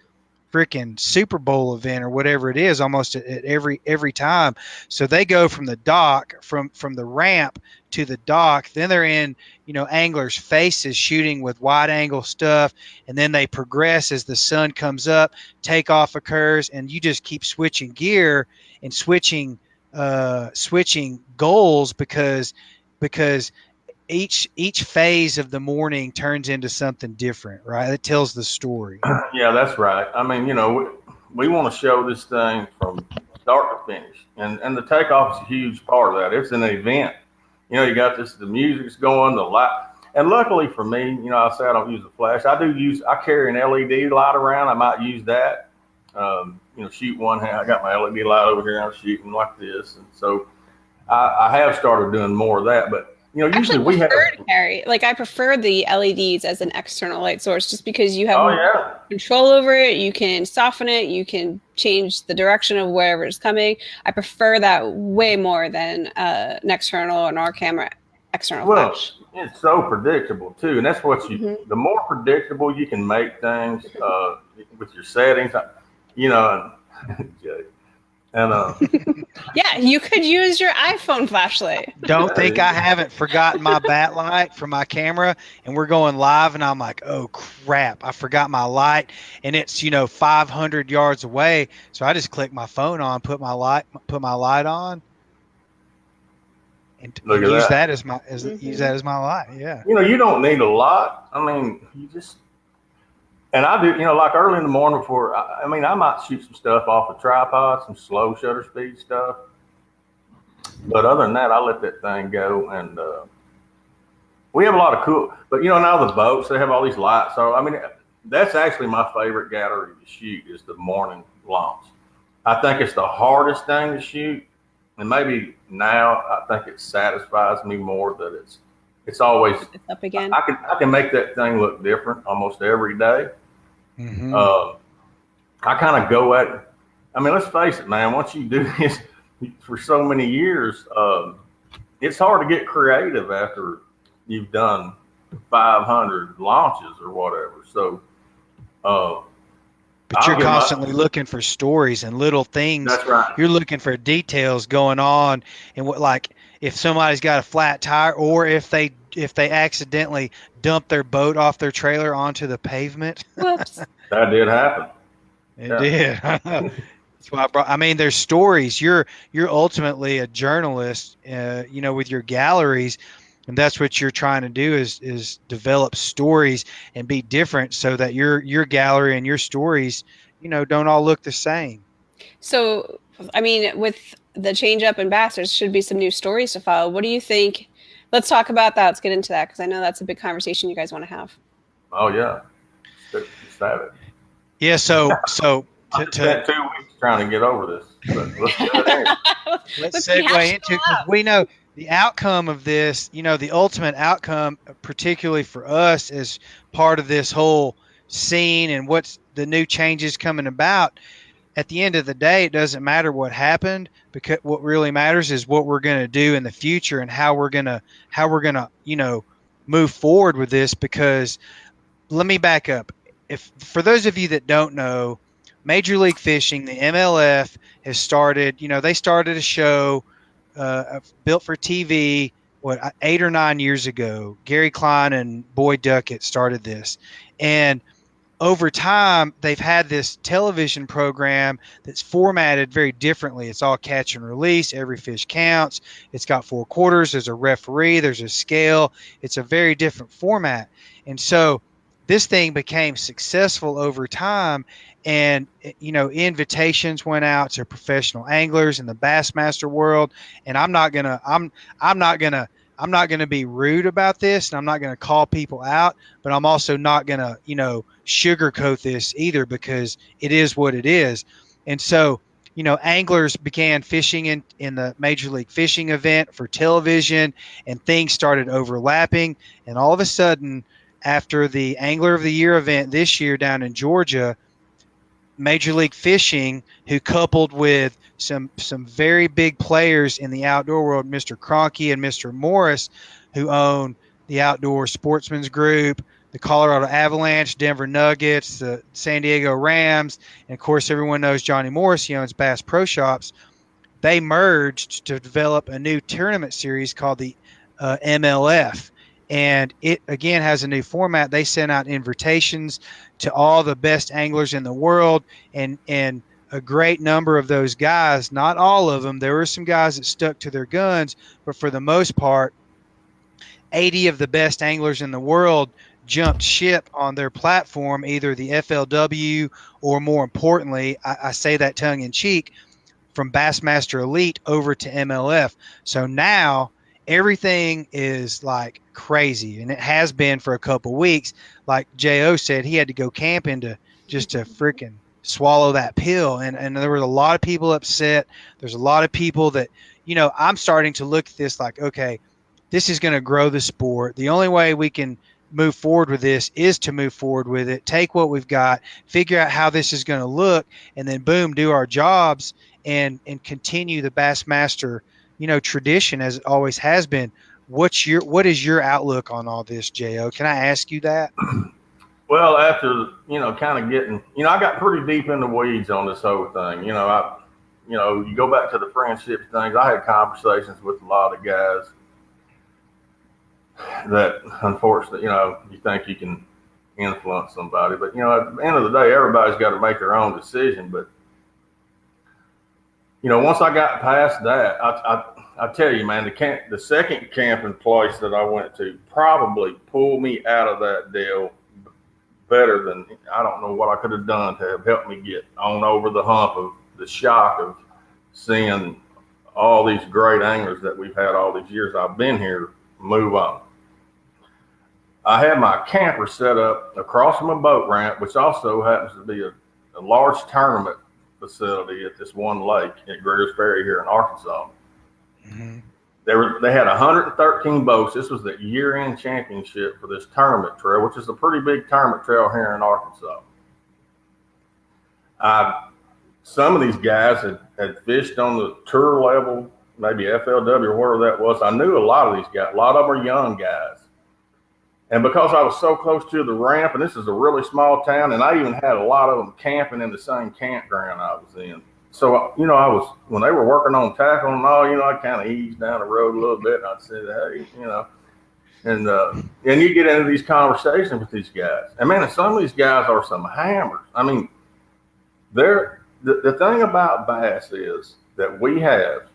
freaking Super Bowl event or whatever it is, almost at every time. So they go from the dock, from the ramp to the dock, then they're in, you know, anglers' faces shooting with wide angle stuff, and then they progress as the sun comes up, takeoff occurs, and you just keep switching gear and switching goals because each phase of the morning turns into something different, right? It tells the story. Yeah, that's right. I mean, you know, we want to show this thing from start to finish, and the takeoff is a huge part of that. It's an event. You know, you got the music's going, the light, and luckily for me, you know, I say I don't use a flash. I carry an LED light around. I might use that. You know, shoot one hand. I got my LED light over here. I'm shooting like this, and so I have started doing more of that. But you know, usually we have I prefer the LEDs as an external light source, just because you have control over it. You can soften it. You can change the direction of wherever it's coming. I prefer that way more than an external and our camera external flash. It's so predictable too, and that's what the more predictable you can make things with your settings. You know, and yeah, you could use your iPhone flashlight. Don't think I haven't forgotten my bat light for my camera, and we're going live, and I'm like, oh crap, I forgot my light, and it's, you know, 500 yards away. So I just click my phone on, put my light on, and use that as my light. Yeah. You know, you don't need a lot. I mean, you just. And I do, you know, like early in the morning before, I might shoot some stuff off the tripod, some slow shutter speed stuff. But other than that, I let that thing go. And we have a lot of cool, but you know, now the boats, they have all these lights. So, I mean, that's actually my favorite gallery to shoot is the morning launch. I think it's the hardest thing to shoot. And maybe now I think it satisfies me more that it's always it's up again. I can make that thing look different almost every day. Mm-hmm. I kind of go at it. I mean, let's face it, man. Once you do this for so many years, it's hard to get creative after you've done 500 launches or whatever. So, but you're constantly looking for stories and little things. That's right. You're looking for details going on, and what, like if somebody's got a flat tire, or if they accidentally dump their boat off their trailer onto the pavement. Whoops. That did happen. It did. That's why I mean, there's stories. You're ultimately a journalist, you know, with your galleries, and that's what you're trying to do is develop stories and be different, so that your gallery and your stories, you know, don't all look the same. So I mean, with the change up in bass, there should be some new stories to follow. What do you think? Let's talk about that. Let's get into that because I know that's a big conversation you guys want to have. Oh yeah, let's have it. Yeah. So I spent 2 weeks trying to get over this, but let's do it anyway. let's segue into, because we know the outcome of this. You know, the ultimate outcome, particularly for us as part of this whole scene and what's the new changes coming about. At the end of the day, it doesn't matter what happened, because what really matters is what we're going to do in the future and how we're going to, you know, move forward with this. Because let me back up. If for those of you that don't know, Major League Fishing, the MLF, has started. You know, they started a show built for TV. What, 8 or 9 years ago? Gary Klein and Boyd Duckett started this, and over time, they've had this television program that's formatted very differently. It's all catch and release. Every fish counts. It's got 4 quarters. There's a referee. There's a scale. It's a very different format. And so this thing became successful over time. And, you know, invitations went out to professional anglers in the Bassmaster world. And I'm not going to be rude about this, and I'm not going to call people out, but I'm also not going to, you know, sugarcoat this either, because it is what it is. And so, you know, anglers began fishing in the Major League Fishing event for television, and things started overlapping. And all of a sudden, after the Angler of the Year event this year down in Georgia, Major League Fishing, who coupled with some very big players in the outdoor world, Mr. Cronky and Mr. Morris, who own the Outdoor Sportsman's Group, the Colorado Avalanche, Denver Nuggets, the San Diego Rams, and of course everyone knows Johnny Morris. He owns Bass Pro Shops. They merged to develop a new tournament series called the MLF. And it, again, has a new format. They sent out invitations to all the best anglers in the world, and a great number of those guys, not all of them, there were some guys that stuck to their guns, but for the most part, 80 of the best anglers in the world jumped ship on their platform, either the FLW or, more importantly, I say that tongue in cheek, from Bassmaster Elite over to MLF. So now everything is like crazy, and it has been for a couple weeks. Like J.O. said, he had to go camping to freaking swallow that pill. And there was a lot of people upset. There's a lot of people that, you know, I'm starting to look at this like, okay, this is going to grow the sport. The only way we can move forward with this is to move forward with it, take what we've got, figure out how this is going to look, and then boom, do our jobs and continue the Bassmaster, you know, tradition as it always has been. What is your outlook on all this, J.O.? Can I ask you that? Well, after, you know, kind of getting, you know, I got pretty deep in the weeds on this whole thing. You know, you go back to the friendship things. I had conversations with a lot of guys that, unfortunately, you know, you think you can influence somebody, but, you know, at the end of the day, everybody's got to make their own decision. But, you know, once I got past that, I tell you, man, the second camping place that I went to probably pulled me out of that deal better than, I don't know what I could have done to have helped me get on over the hump of the shock of seeing all these great anglers that we've had all these years I've been here move on. I had my camper set up across from a boat ramp, which also happens to be a large tournament facility at this one lake at Greer's Ferry here in Arkansas. Mm-hmm. They had 113 boats. This was the year-end championship for this tournament trail, which is a pretty big tournament trail here in Arkansas. Some of these guys had fished on the tour level, maybe FLW or whatever that was. I knew a lot of these guys. A lot of them are young guys. And because I was so close to the ramp, and this is a really small town, and I even had a lot of them camping in the same campground I was in. So, you know, when they were working on tackle and all, you know, I kind of eased down the road a little bit, and I'd say, hey, you know, and you get into these conversations with these guys. And man, some of these guys are some hammers. I mean, the thing about bass is that we have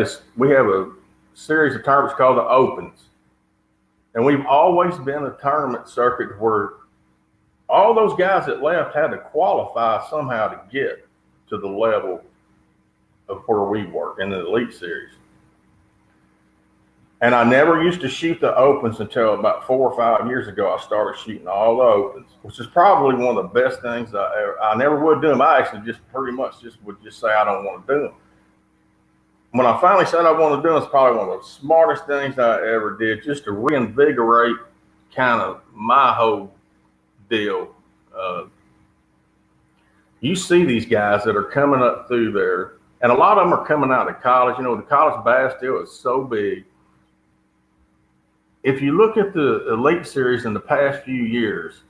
a series of tournaments called the Opens. And we've always been a tournament circuit where all those guys that left had to qualify somehow to get to the level of where we were in the Elite Series. And I never used to shoot the opens until about 4 or 5 years ago. I started shooting all the opens, which is probably one of the best things I never would do them. I actually just pretty much would say I don't want to do them. When I finally said I want to do them, it's probably one of the smartest things I ever did, just to reinvigorate kind of my whole deal. You see these guys that are coming up through there, and a lot of them are coming out of college. You know, the college bass deal is so big. If you look at the Elite Series in the past few years,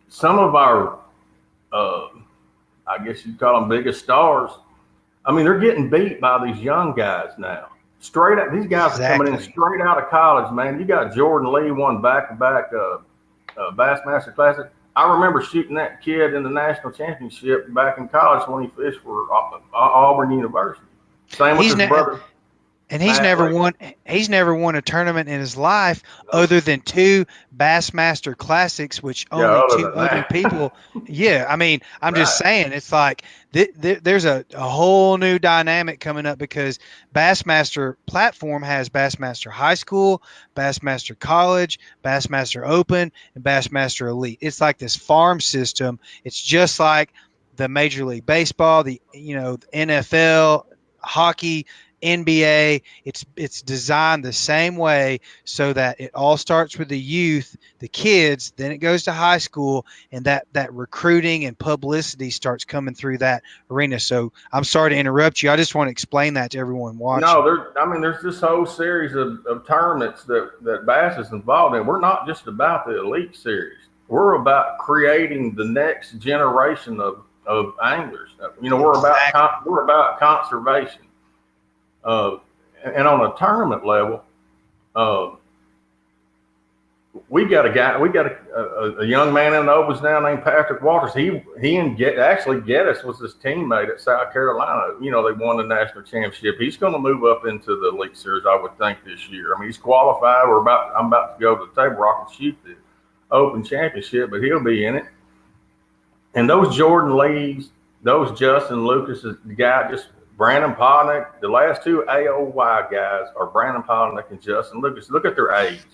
some of our, I guess you'd call them biggest stars, I mean, they're getting beat by these young guys now. Straight out, these guys are coming in straight out of college, man. You got Jordan Lee won back-to-back Bassmaster Classic. I remember shooting that kid in the national championship back in college when he fished for Auburn University. Same with his brother. And he's never won a tournament in his life other than 2 Bassmaster Classics, which only 2 other people. Yeah, I mean, I'm just saying, it's like there's a whole new dynamic coming up, because Bassmaster platform has Bassmaster High School, Bassmaster College, Bassmaster Open, and Bassmaster Elite. It's like this farm system. It's just like the Major League Baseball, the NFL, hockey, NBA. It's designed the same way, so that it all starts with the youth, the kids, then it goes to high school, and that recruiting and publicity starts coming through that arena. So I'm sorry to interrupt you. I just want to explain that to everyone watching. No, there's this whole series of tournaments that Bass is involved in. We're not just about the Elite Series. We're about creating the next generation of anglers. We're about conservation. And on a tournament level, we got a young man in the Opens now named Patrick Walters. He and Geddes was his teammate at South Carolina. They won the national championship. He's going to move up into the Elite Series, I would think, this year. I mean, he's qualified. I'm about to go to the Table Rock and shoot the Open Championship, but he'll be in it. And those Jordan Lees, those Justin Lucas, the guy just. Brandon Podnick, the last 2 AOY guys are Brandon Podnick and Justin Lucas. Look at their age.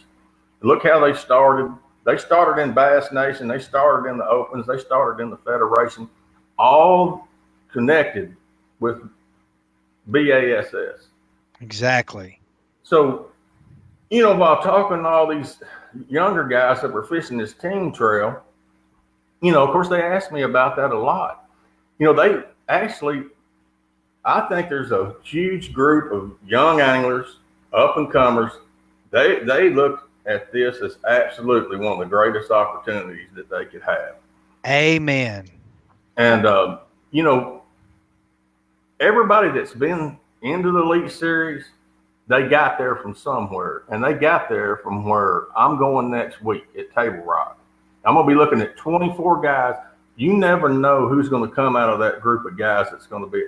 Look how they started. They started in Bass Nation. They started in the Opens. They started in the Federation, all connected with BASS. Exactly. So, while talking to all these younger guys that were fishing this team trail, of course, they asked me about that a lot. They actually... I think there's a huge group of young anglers, up-and-comers. They look at this as absolutely one of the greatest opportunities that they could have. Amen. And, everybody that's been into the Elite Series, they got there from somewhere. And they got there from where I'm going next week at Table Rock. I'm going to be looking at 24 guys. You never know who's going to come out of that group of guys that's going to be.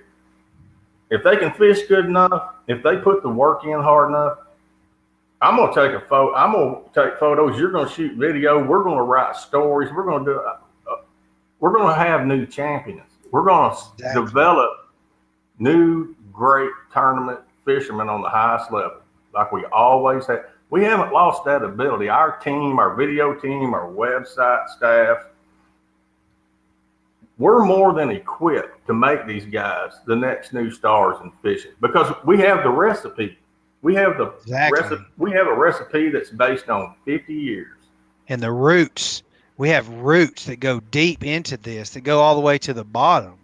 If they can fish good enough, if they put the work in hard enough, I'm going to take a photo. I'm going to take photos. You're going to shoot video. We're going to write stories. We're going to have new champions. We're going to develop new great tournament fishermen on the highest level, like we always have. We haven't lost that ability. Our team, our video team, our website staff, we're more than equipped to make these guys the next new stars in fishing, because we have the recipe. We have we have a recipe that's based on 50 years. And the roots. We have roots that go deep into this, that go all the way to the bottom.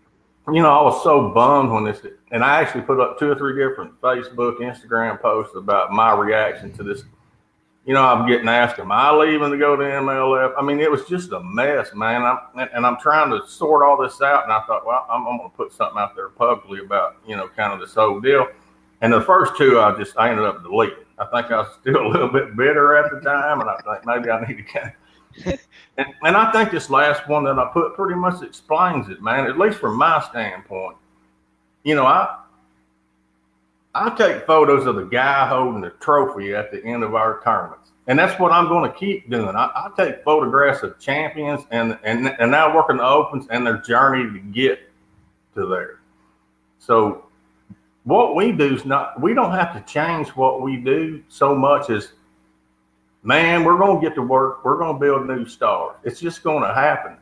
I was so bummed when this, and I actually put up 2 or 3 different Facebook, Instagram posts about my reaction to this. I'm getting asked, am I leaving to go to MLF? I mean, it was just a mess, man. I'm trying to sort all this out, and I thought, well, I'm going to put something out there publicly about, kind of this whole deal. And the first 2, I ended up deleting. I think I was still a little bit bitter at the time, and I think maybe I need to kind of. And I think this last one that I put pretty much explains it, man. At least from my standpoint, I take photos of the guy holding the trophy at the end of our tournaments. And that's what I'm going to keep doing. I take photographs of champions and now working the opens and their journey to get to there. So what we do is we don't have to change what we do so much as, man, we're going to get to work. We're going to build new stars. It's just going to happen.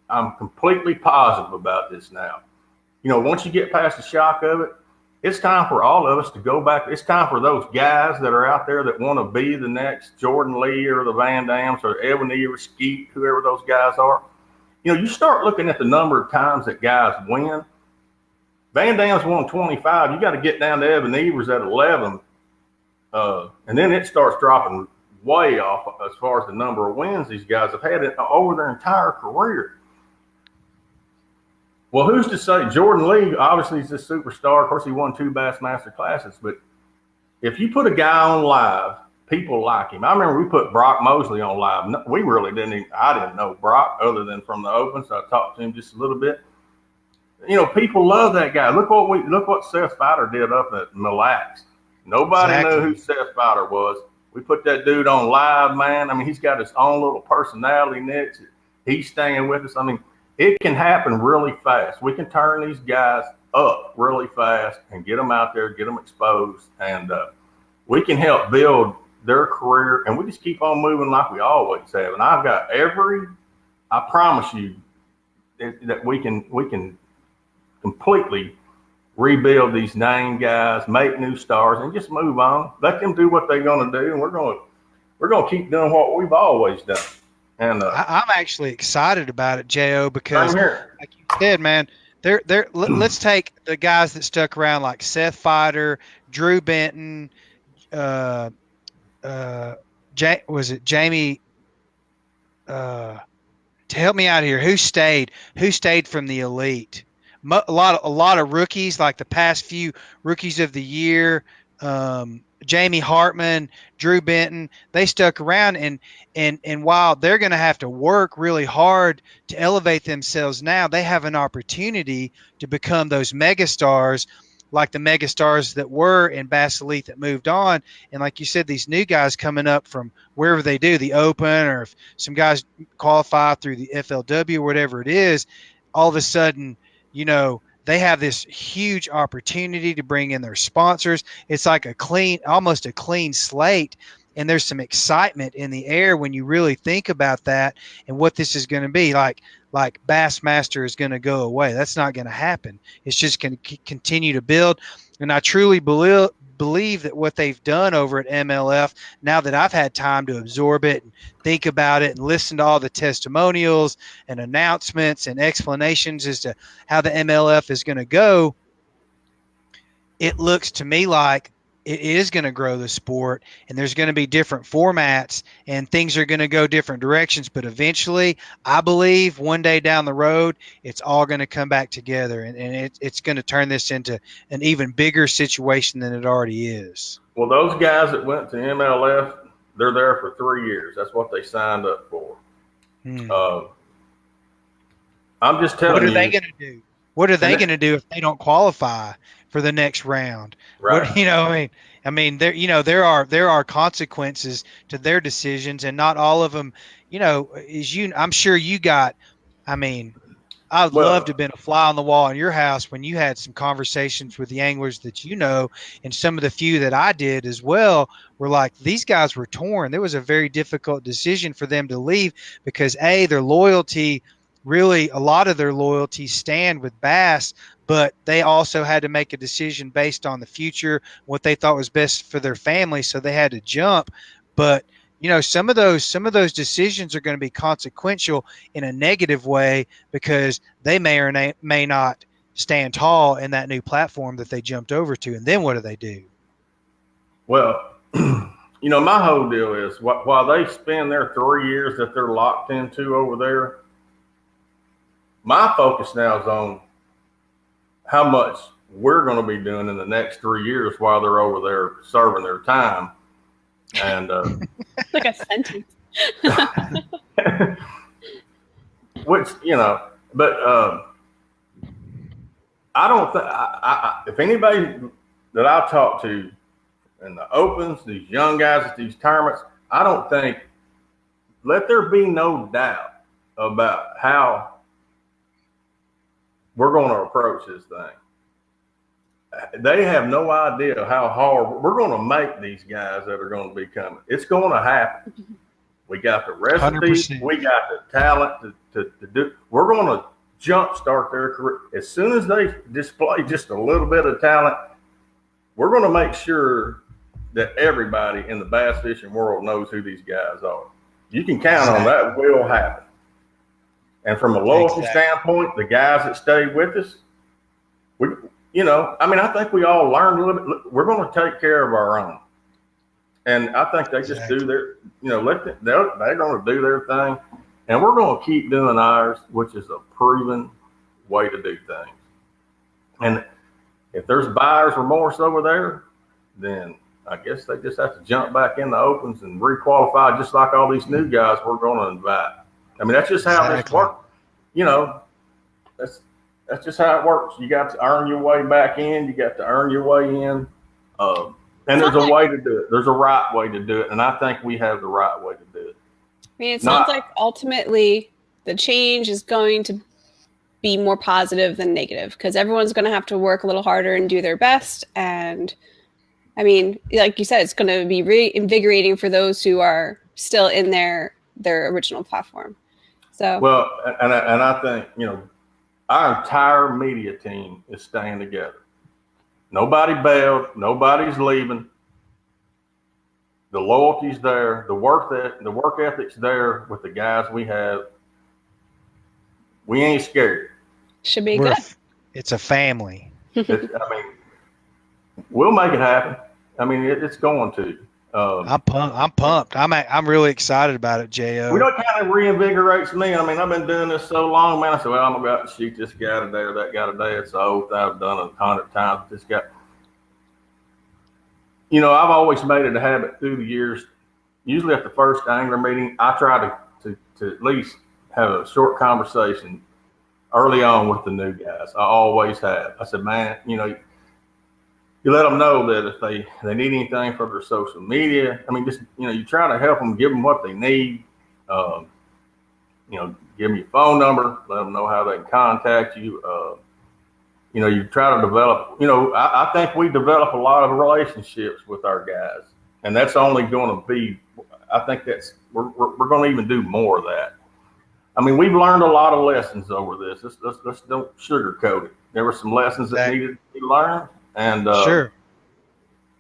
I'm completely positive about this now. You know, once you get past the shock of it, it's time for all of us to go back. It's time for those guys that are out there that want to be the next Jordan Lee or the Van Dams or Evan or Skeet, whoever those guys are. You know, you start looking at the number of times that guys win. Van Dam's won 25. You got to get down to Evan Evers at 11. And then it starts dropping way off as far as the number of wins these guys have had over their entire career. Well, who's to say Jordan Lee, obviously he's a superstar. Of course, he won 2 Bassmaster classes. But if you put a guy on live, people like him. I remember we put Brock Mosley on live. We really I didn't know Brock other than from the Open, so I talked to him just a little bit. You know, people love that guy. Look what Seth Fighter did up at Mille Lacs. Nobody knew who Seth Fighter was. We put that dude on live, man. I mean, he's got his own little personality, Nick. He's staying with us. I mean, it can happen really fast. We can turn these guys up really fast and get them out there, get them exposed, and we can help build their career, and we just keep on moving like we always have. And I've got I promise you that we can completely rebuild these name guys, make new stars, and just move on. Let them do what they're going to do, and we're going to keep doing what we've always done. And I'm actually excited about it, Jo, because like you said, man, let's take the guys that stuck around like Seth Fighter, Drew Benton, was it Jamie? To help me out here, who stayed from the Elite? A lot of rookies, like the past few rookies of the year. Jamie Hartman, Drew Benton, they stuck around, and while they're going to have to work really hard to elevate themselves now, they have an opportunity to become those megastars, like the megastars that were in Bass Elite that moved on. And like you said, these new guys coming up from wherever they do, the Open, or if some guys qualify through the FLW or whatever it is, all of a sudden, you know, they have this huge opportunity to bring in their sponsors. It's like almost a clean slate. And there's some excitement in the air when you really think about that and what this is going to be. Like Bassmaster is going to go away. That's not going to happen. It's just going to continue to build. And I truly believe that what they've done over at MLF, now that I've had time to absorb it and think about it and listen to all the testimonials and announcements and explanations as to how the MLF is going to go, it looks to me like it is going to grow the sport, and there's going to be different formats and things are going to go different directions. But eventually, I believe one day down the road, it's all going to come back together, and it's going to turn this into an even bigger situation than it already is. Well, those guys that went to MLF, they're there for 3 years. That's what they signed up for. I'm just telling you. What are they going to do? What are they going to do if they don't qualify for the next round? Right. What, you know, I mean, there are consequences to their decisions, and not all of them, you know, I'm sure you got, I mean, I'd love to have been a fly on the wall in your house when you had some conversations with the anglers that you know, and some of the few that I did as well were like, these guys were torn. There was a very difficult decision for them to leave because their loyalty, really a lot of their loyalties stand with Bass, but they also had to make a decision based on the future, what they thought was best for their family. So they had to jump. But, you know, some of those decisions are going to be consequential in a negative way because they may or may not stand tall in that new platform that they jumped over to. And then what do they do? Well, you know, my whole deal is while they spend their 3 years that they're locked into over there, my focus now is on how much we're going to be doing in the next 3 years while they're over there serving their time. And like a sentence. which, you know, but I don't think if anybody that I talk to in the opens, these young guys at these tournaments, I don't think, let there be no doubt about how we're going to approach this thing. They have no idea how hard we're going to make these guys that are going to be coming. It's going to happen. We got the recipes, 100%. we got the talent to do. We're going to jumpstart their career as soon as they display just a little bit of talent. We're going to make sure that everybody in the bass fishing world knows who these guys are. You can count on that will happen. And from a loyalty standpoint, the guys that stay with us, I think we all learned a little bit. We're going to take care of our own. And I think they just do their, they're going to do their thing. And we're going to keep doing ours, which is a proven way to do things. And if there's buyer's remorse over there, then I guess they just have to jump back in the opens and requalify, just like all these new guys we're going to invite. I mean, that's just how this works. That's just how it works. You got to earn your way back in. You got to earn your way in. And there's a way to do it. There's a right way to do it. And I think we have the right way to do it. I mean, it sounds like ultimately the change is going to be more positive than negative, because everyone's going to have to work a little harder and do their best. And I mean, like you said, it's going to be reinvigorating for those who are still in their original platform. So well, and I think our entire media team is staying together. Nobody bailed. Nobody's leaving. The loyalty's there. The work ethic's there with the guys we have. We ain't scared. Should be good. It's a family. We'll make it happen. I mean, it's going to. I'm pumped. I'm really excited about it, J.O. We know it kind of reinvigorates me. I mean, I've been doing this so long, man. I said, well, I'm going to go out and shoot this guy today or that guy today. It's the oath I've done 100 times with this guy. I've always made it a habit through the years. Usually at the first angler meeting, I try to at least have a short conversation early on with the new guys. I always have. I said, man, you let them know that if they need anything for their social media, I mean, just, you try to help them, give them what they need. Give them your phone number, let them know how they can contact you. You try to develop, I think we develop a lot of relationships with our guys, and that's only going to be, I think we're going to even do more of that. I mean, we've learned a lot of lessons over this. Let's don't sugarcoat it. There were some lessons that needed to be learned. And, sure.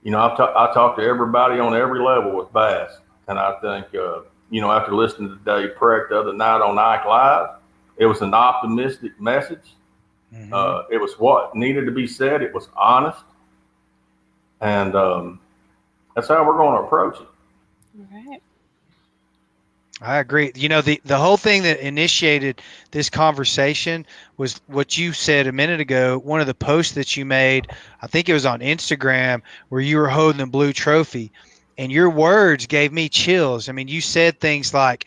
I talk to everybody on every level with bass. And I think, after listening to Dave Preck the other night on Ike Live, it was an optimistic message. Mm-hmm. It was what needed to be said. It was honest. And that's how we're going to approach it. All right. I agree. The whole thing that initiated this conversation was what you said a minute ago. One of the posts that you made, I think it was on Instagram, where you were holding the blue trophy, and your words gave me chills. I mean, you said things like,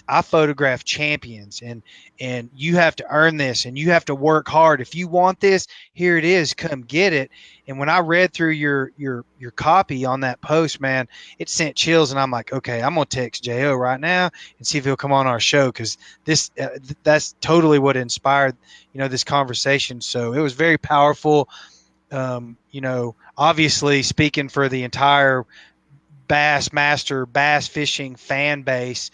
I photograph champions, and you have to earn this, and you have to work hard. If you want this, here it is. Come get it. And when I read through your copy on that post, man, it sent chills. And I'm like, okay, I'm gonna text J.O. right now and see if he'll come on our show, because that's totally what inspired this conversation. So it was very powerful. Obviously speaking for the entire Bassmaster bass fishing fan base.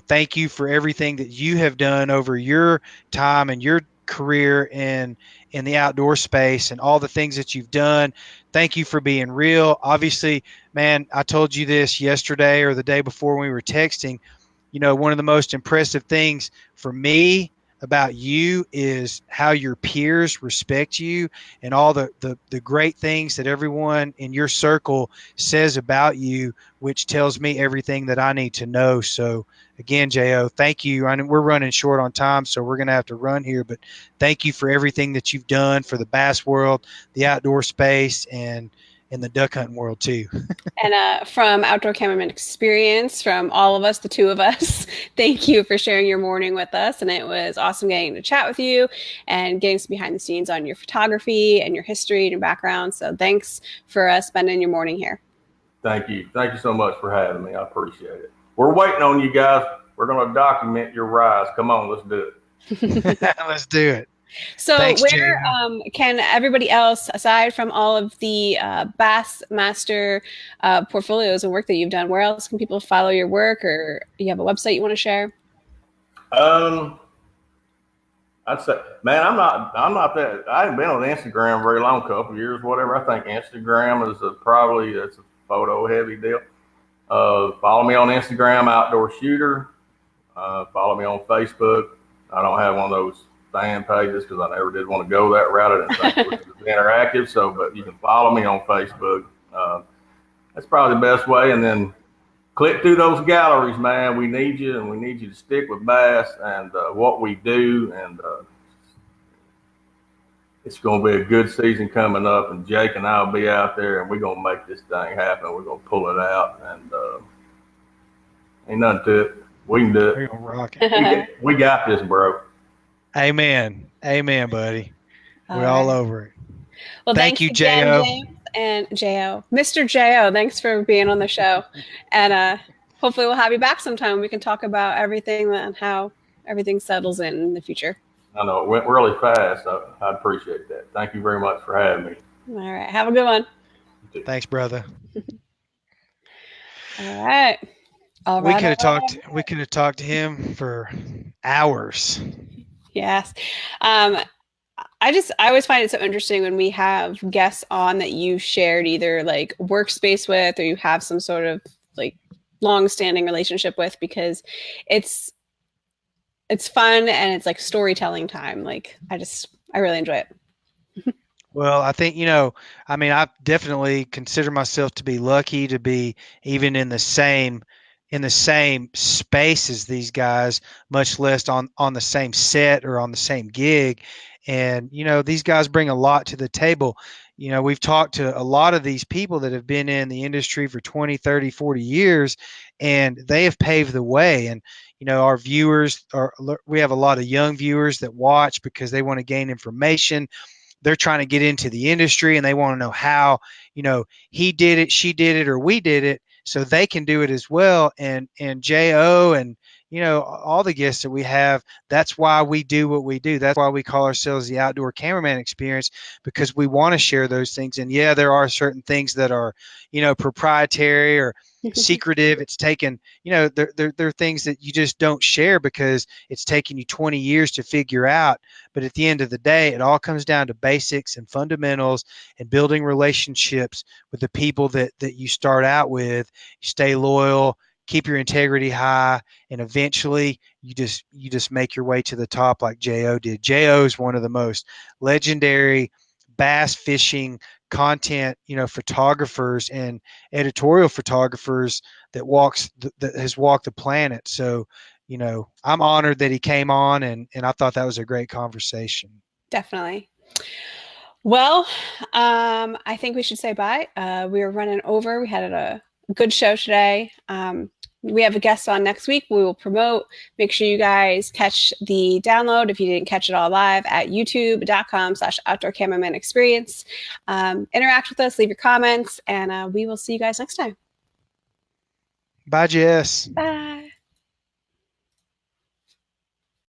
Thank you for everything that you have done over your time and your career in the outdoor space, and all the things that you've done. Thank you for being real. Obviously, man, I told you this yesterday or the day before when we were texting. One of the most impressive things for me about you is how your peers respect you, and all the great things that everyone in your circle says about you, which tells me everything that I need to know. So again, J.O., thank you. I know we're running short on time, so we're going to have to run here, but thank you for everything that you've done for the bass world, the outdoor space, and in the duck hunting world too. And from Outdoor Cameraman Experience, from all of us, the two of us, thank you for sharing your morning with us. And it was awesome getting to chat with you and getting some behind the scenes on your photography and your history and your background. So thanks for spending your morning here. Thank you. Thank you so much for having me. I appreciate it. We're waiting on you guys. We're going to document your rise. Come on, let's do it. Let's do it. So thanks, where can everybody else, aside from all of the Bassmaster portfolios and work that you've done, where else can people follow your work, or you have a website you want to share? I'd say, man, I'm not that. I haven't been on Instagram very long, couple of years, whatever. I think Instagram is probably that's a photo heavy deal. Follow me on Instagram, Outdoor Shooter. Follow me on Facebook. I don't have one of those fan pages because I never did want to go that route. I didn't think it was interactive. So, but you can follow me on Facebook. That's probably the best way. And then click through those galleries, man. We need you, and we need you to stick with bass and what we do. And it's going to be a good season coming up. And Jake and I will be out there, and we're going to make this thing happen. We're going to pull it out, and ain't nothing to it. We can do it. We're going to rock it. We got this, bro. Amen. Amen, buddy. We're all over it. Well, thank you, J.O. James and J.O. Mr. J.O., thanks for being on the show. And hopefully we'll have you back sometime. We can talk about everything and how everything settles in the future. I know. It went really fast. So I appreciate that. Thank you very much for having me. All right. Have a good one. Thanks, brother. All right. We could have talked to him for hours. Yes. I always find it so interesting when we have guests on that you shared either like workspace with, or you have some sort of like long-standing relationship with, because it's fun and it's like storytelling time. Like I really enjoy it. Well, I think, I definitely consider myself to be lucky to be even in the same space as these guys, much less on the same set or on the same gig. And, these guys bring a lot to the table. We've talked to a lot of these people that have been in the industry for 20, 30, 40 years, and they have paved the way. And, our viewers we have a lot of young viewers that watch because they want to gain information. They're trying to get into the industry, and they want to know how, he did it, she did it, or we did it, so they can do it as well. And J.O. and, all the guests that we have, that's why we do what we do. That's why we call ourselves the Outdoor Cameraman Experience, because we want to share those things. And yeah, there are certain things that are, proprietary or secretive. It's taken, there are things that you just don't share because it's taken you 20 years to figure out. But at the end of the day, it all comes down to basics and fundamentals and building relationships with the people that you start out with. You stay loyal, keep your integrity high, and eventually you just make your way to the top like J.O. did. J.O. is one of the most legendary bass fishing content, photographers and editorial photographers that has walked the planet. So, I'm honored that he came on, and I thought that was a great conversation. Definitely. Well, I think we should say bye. We were running over. We had a good show today. We have a guest on next week. We will promote. Make sure you guys catch the download if you didn't catch it all live at youtube.com/Outdoor Cameraman Experience. Interact with us, leave your comments, and we will see you guys next time. Bye, Jess. Bye.